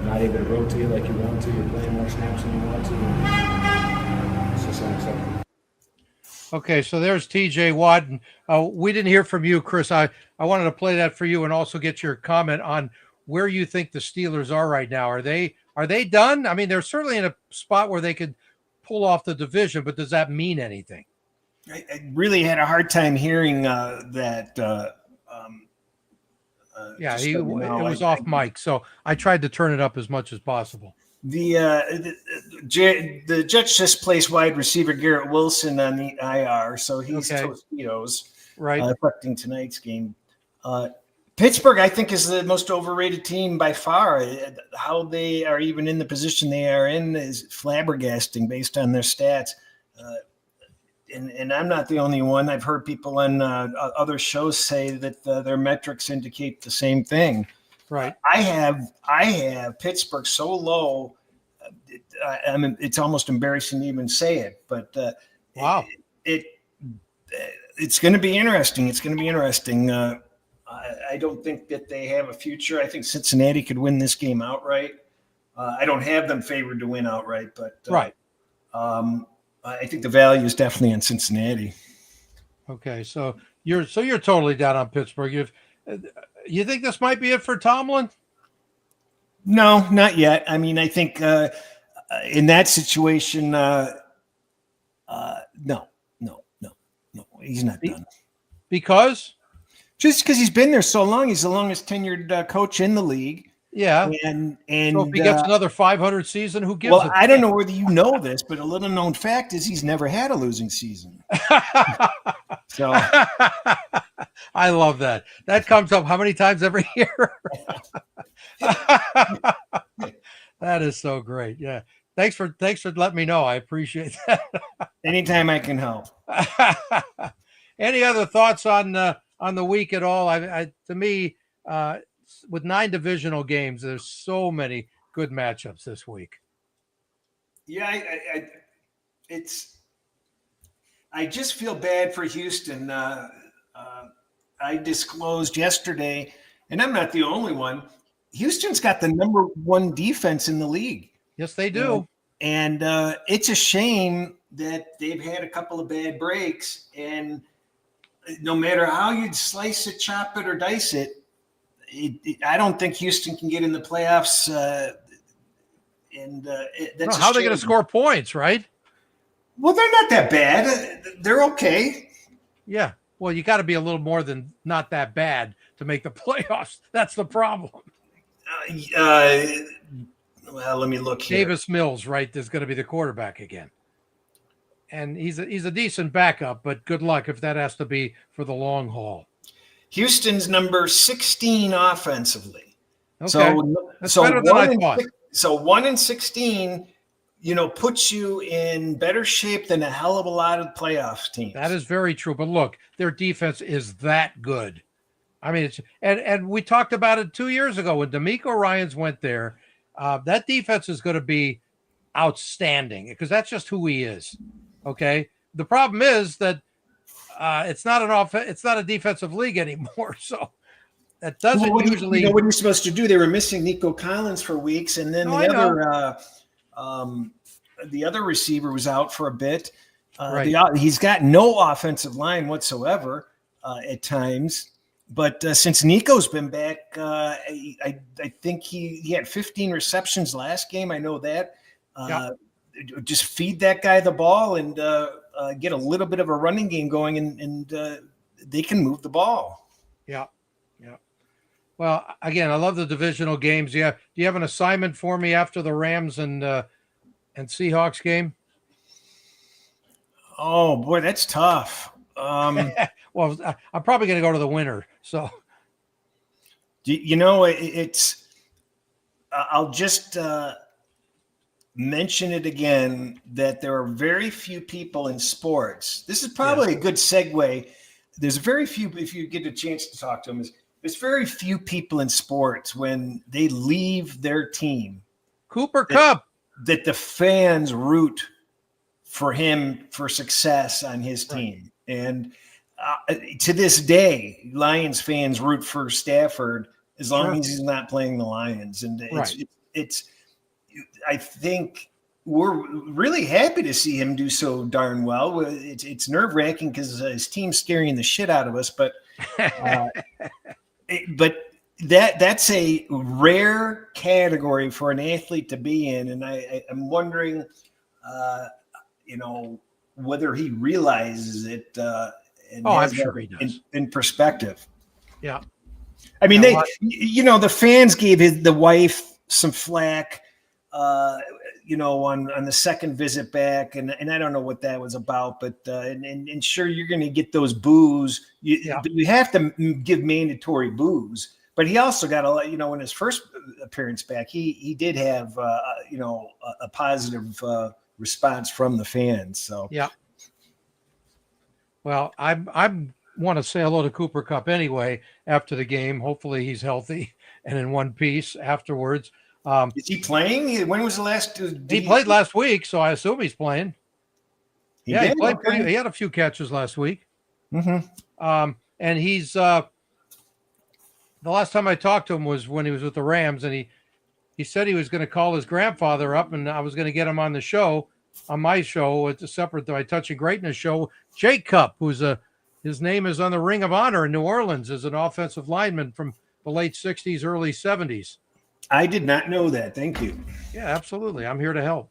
not able to rotate like you want to. You're playing more snaps than you want to. It's just unacceptable. Okay, so there's T.J. Watt. And, we didn't hear from you, Chris. I wanted to play that for you and also get your comment on where you think the Steelers are right now. Are they done? I mean, they're certainly in a spot where they could pull off the division, but does that mean anything? I really had a hard time hearing that. Yeah, it was off mic, so I tried to turn it up as much as possible. The Jets just placed wide receiver Garrett Wilson on the IR, so he's Tostitos, right, affecting tonight's game. Pittsburgh, I think, is the most overrated team by far. How they are even in the position they are in is flabbergasting based on their stats. And I'm not the only one. I've heard people on other shows say that their metrics indicate the same thing. Right. I have Pittsburgh so low. I mean, it's almost embarrassing to even say it, but wow, it's going to be interesting. It's going to be interesting. I don't think that they have a future. I think Cincinnati could win this game outright. I don't have them favored to win outright, but right. I think the value is definitely in Cincinnati. Okay, so you're totally down on Pittsburgh. You think this might be it for Tomlin? No, not yet. I mean, I think in that situation, no, he's not done. Because? Just because he's been there so long, he's the longest tenured coach in the league. Yeah, and so if he gets another 500 season, who gives? Well, I don't know whether you know this, but a little known fact is he's never had a losing season. So I love that. That comes up how many times every year? That is so great. Yeah, thanks for letting me know. I appreciate that. Anytime I can help. Any other thoughts on the week at all? To me. With 9 divisional games, there's so many good matchups this week. Yeah, I just feel bad for Houston. I disclosed yesterday, and I'm not the only one. Houston's got the number 1 defense in the league. Yes, they do. And it's a shame that they've had a couple of bad breaks, and no matter how you slice it, chop it, or dice it, I don't think Houston can get in the playoffs. That's how are they going to score points, right? Well, they're not that bad. They're okay. Yeah. Well, you got to be a little more than not that bad to make the playoffs. That's the problem. Well, let me look here. Davis Mills, right, is going to be the quarterback again. And he's a decent backup, but good luck if that has to be for the long haul. Houston's number 16 offensively. Okay. That's better than I thought. So 1 and 16, puts you in better shape than a hell of a lot of playoff teams. That is very true. But look, their defense is that good. I mean, and we talked about it 2 years ago when DeMeco Ryans went there. That defense is going to be outstanding because that's just who he is. Okay. The problem is that it's not a defensive league anymore. So that doesn't usually. What you're supposed to do? They were missing Nico Collins for weeks, and then the other receiver was out for a bit. Right. He's got no offensive line whatsoever at times. But since Nico's been back, I think he had 15 receptions last game. I know that. Just feed that guy the ball and get a little bit of a running game going, and they can move the ball. Yeah. Well, again, I love the divisional games. Yeah. Do you have an assignment for me after the Rams and Seahawks game? Oh boy, that's tough. Well, I'm probably going to go to the winner. So, it's. I'll just mention it again that there are very few people in sports. This is probably a good segue. There's very few, if you get a chance to talk to them, there's very few people in sports when they leave their team. Cooper Kupp. That the fans root for him for success on his team. And to this day, Lions fans root for Stafford as long as he's not playing the Lions. And it's I think we're really happy to see him do so darn well. It's nerve-wracking because his team's scaring the shit out of us, but that's a rare category for an athlete to be in, and I'm wondering, whether he realizes it. I'm sure he does. In perspective. Yeah. I mean, the fans gave the wife some flack. on the second visit back, and I don't know what that was about, but and sure, you're going to get those boos. You have to give mandatory boos, but he also got in his first appearance back, he did have a positive response from the fans. So yeah. Well, I want to say hello to Cooper Kupp anyway after the game. Hopefully he's healthy and in one piece afterwards. Is he playing? When was the last? He played last week, so I assume he's playing. He played okay. He had a few catches last week. Mm-hmm. And he's the last time I talked to him was when he was with the Rams, and he said he was going to call his grandfather up, and I was going to get him on the show, on my show. It's a separate, my Touching Greatness show. Jake Kupp, his name is on the Ring of Honor in New Orleans, as an offensive lineman from the late 60s, early 70s. I did not know that. Thank you. Yeah, absolutely. I'm here to help.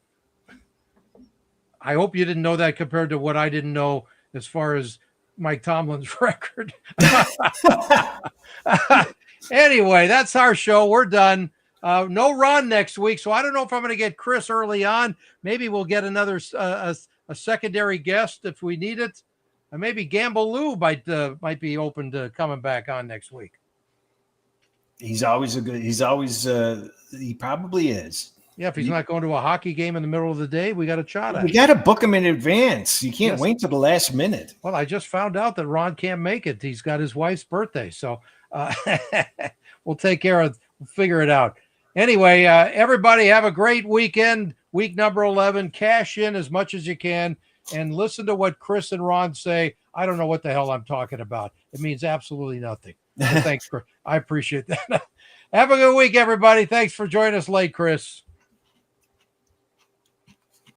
I hope you didn't know that compared to what I didn't know as far as Mike Tomlin's record. Anyway, that's our show. We're done. No Ron next week, so I don't know if I'm going to get Chris early on. Maybe we'll get another a secondary guest if we need it. And maybe Gamble Lou might be open to coming back on next week. He probably is. Yeah, if he's not going to a hockey game in the middle of the day, we got a shot at it. We got to book him in advance. You can't wait till the last minute. Well, I just found out that Ron can't make it. He's got his wife's birthday. So we'll figure it out. Anyway, everybody have a great weekend. Week number 11. Cash in as much as you can and listen to what Chris and Ron say. I don't know what the hell I'm talking about. It means absolutely nothing. So thanks, Chris. I appreciate that. Have a good week, everybody. Thanks for joining us late, Chris.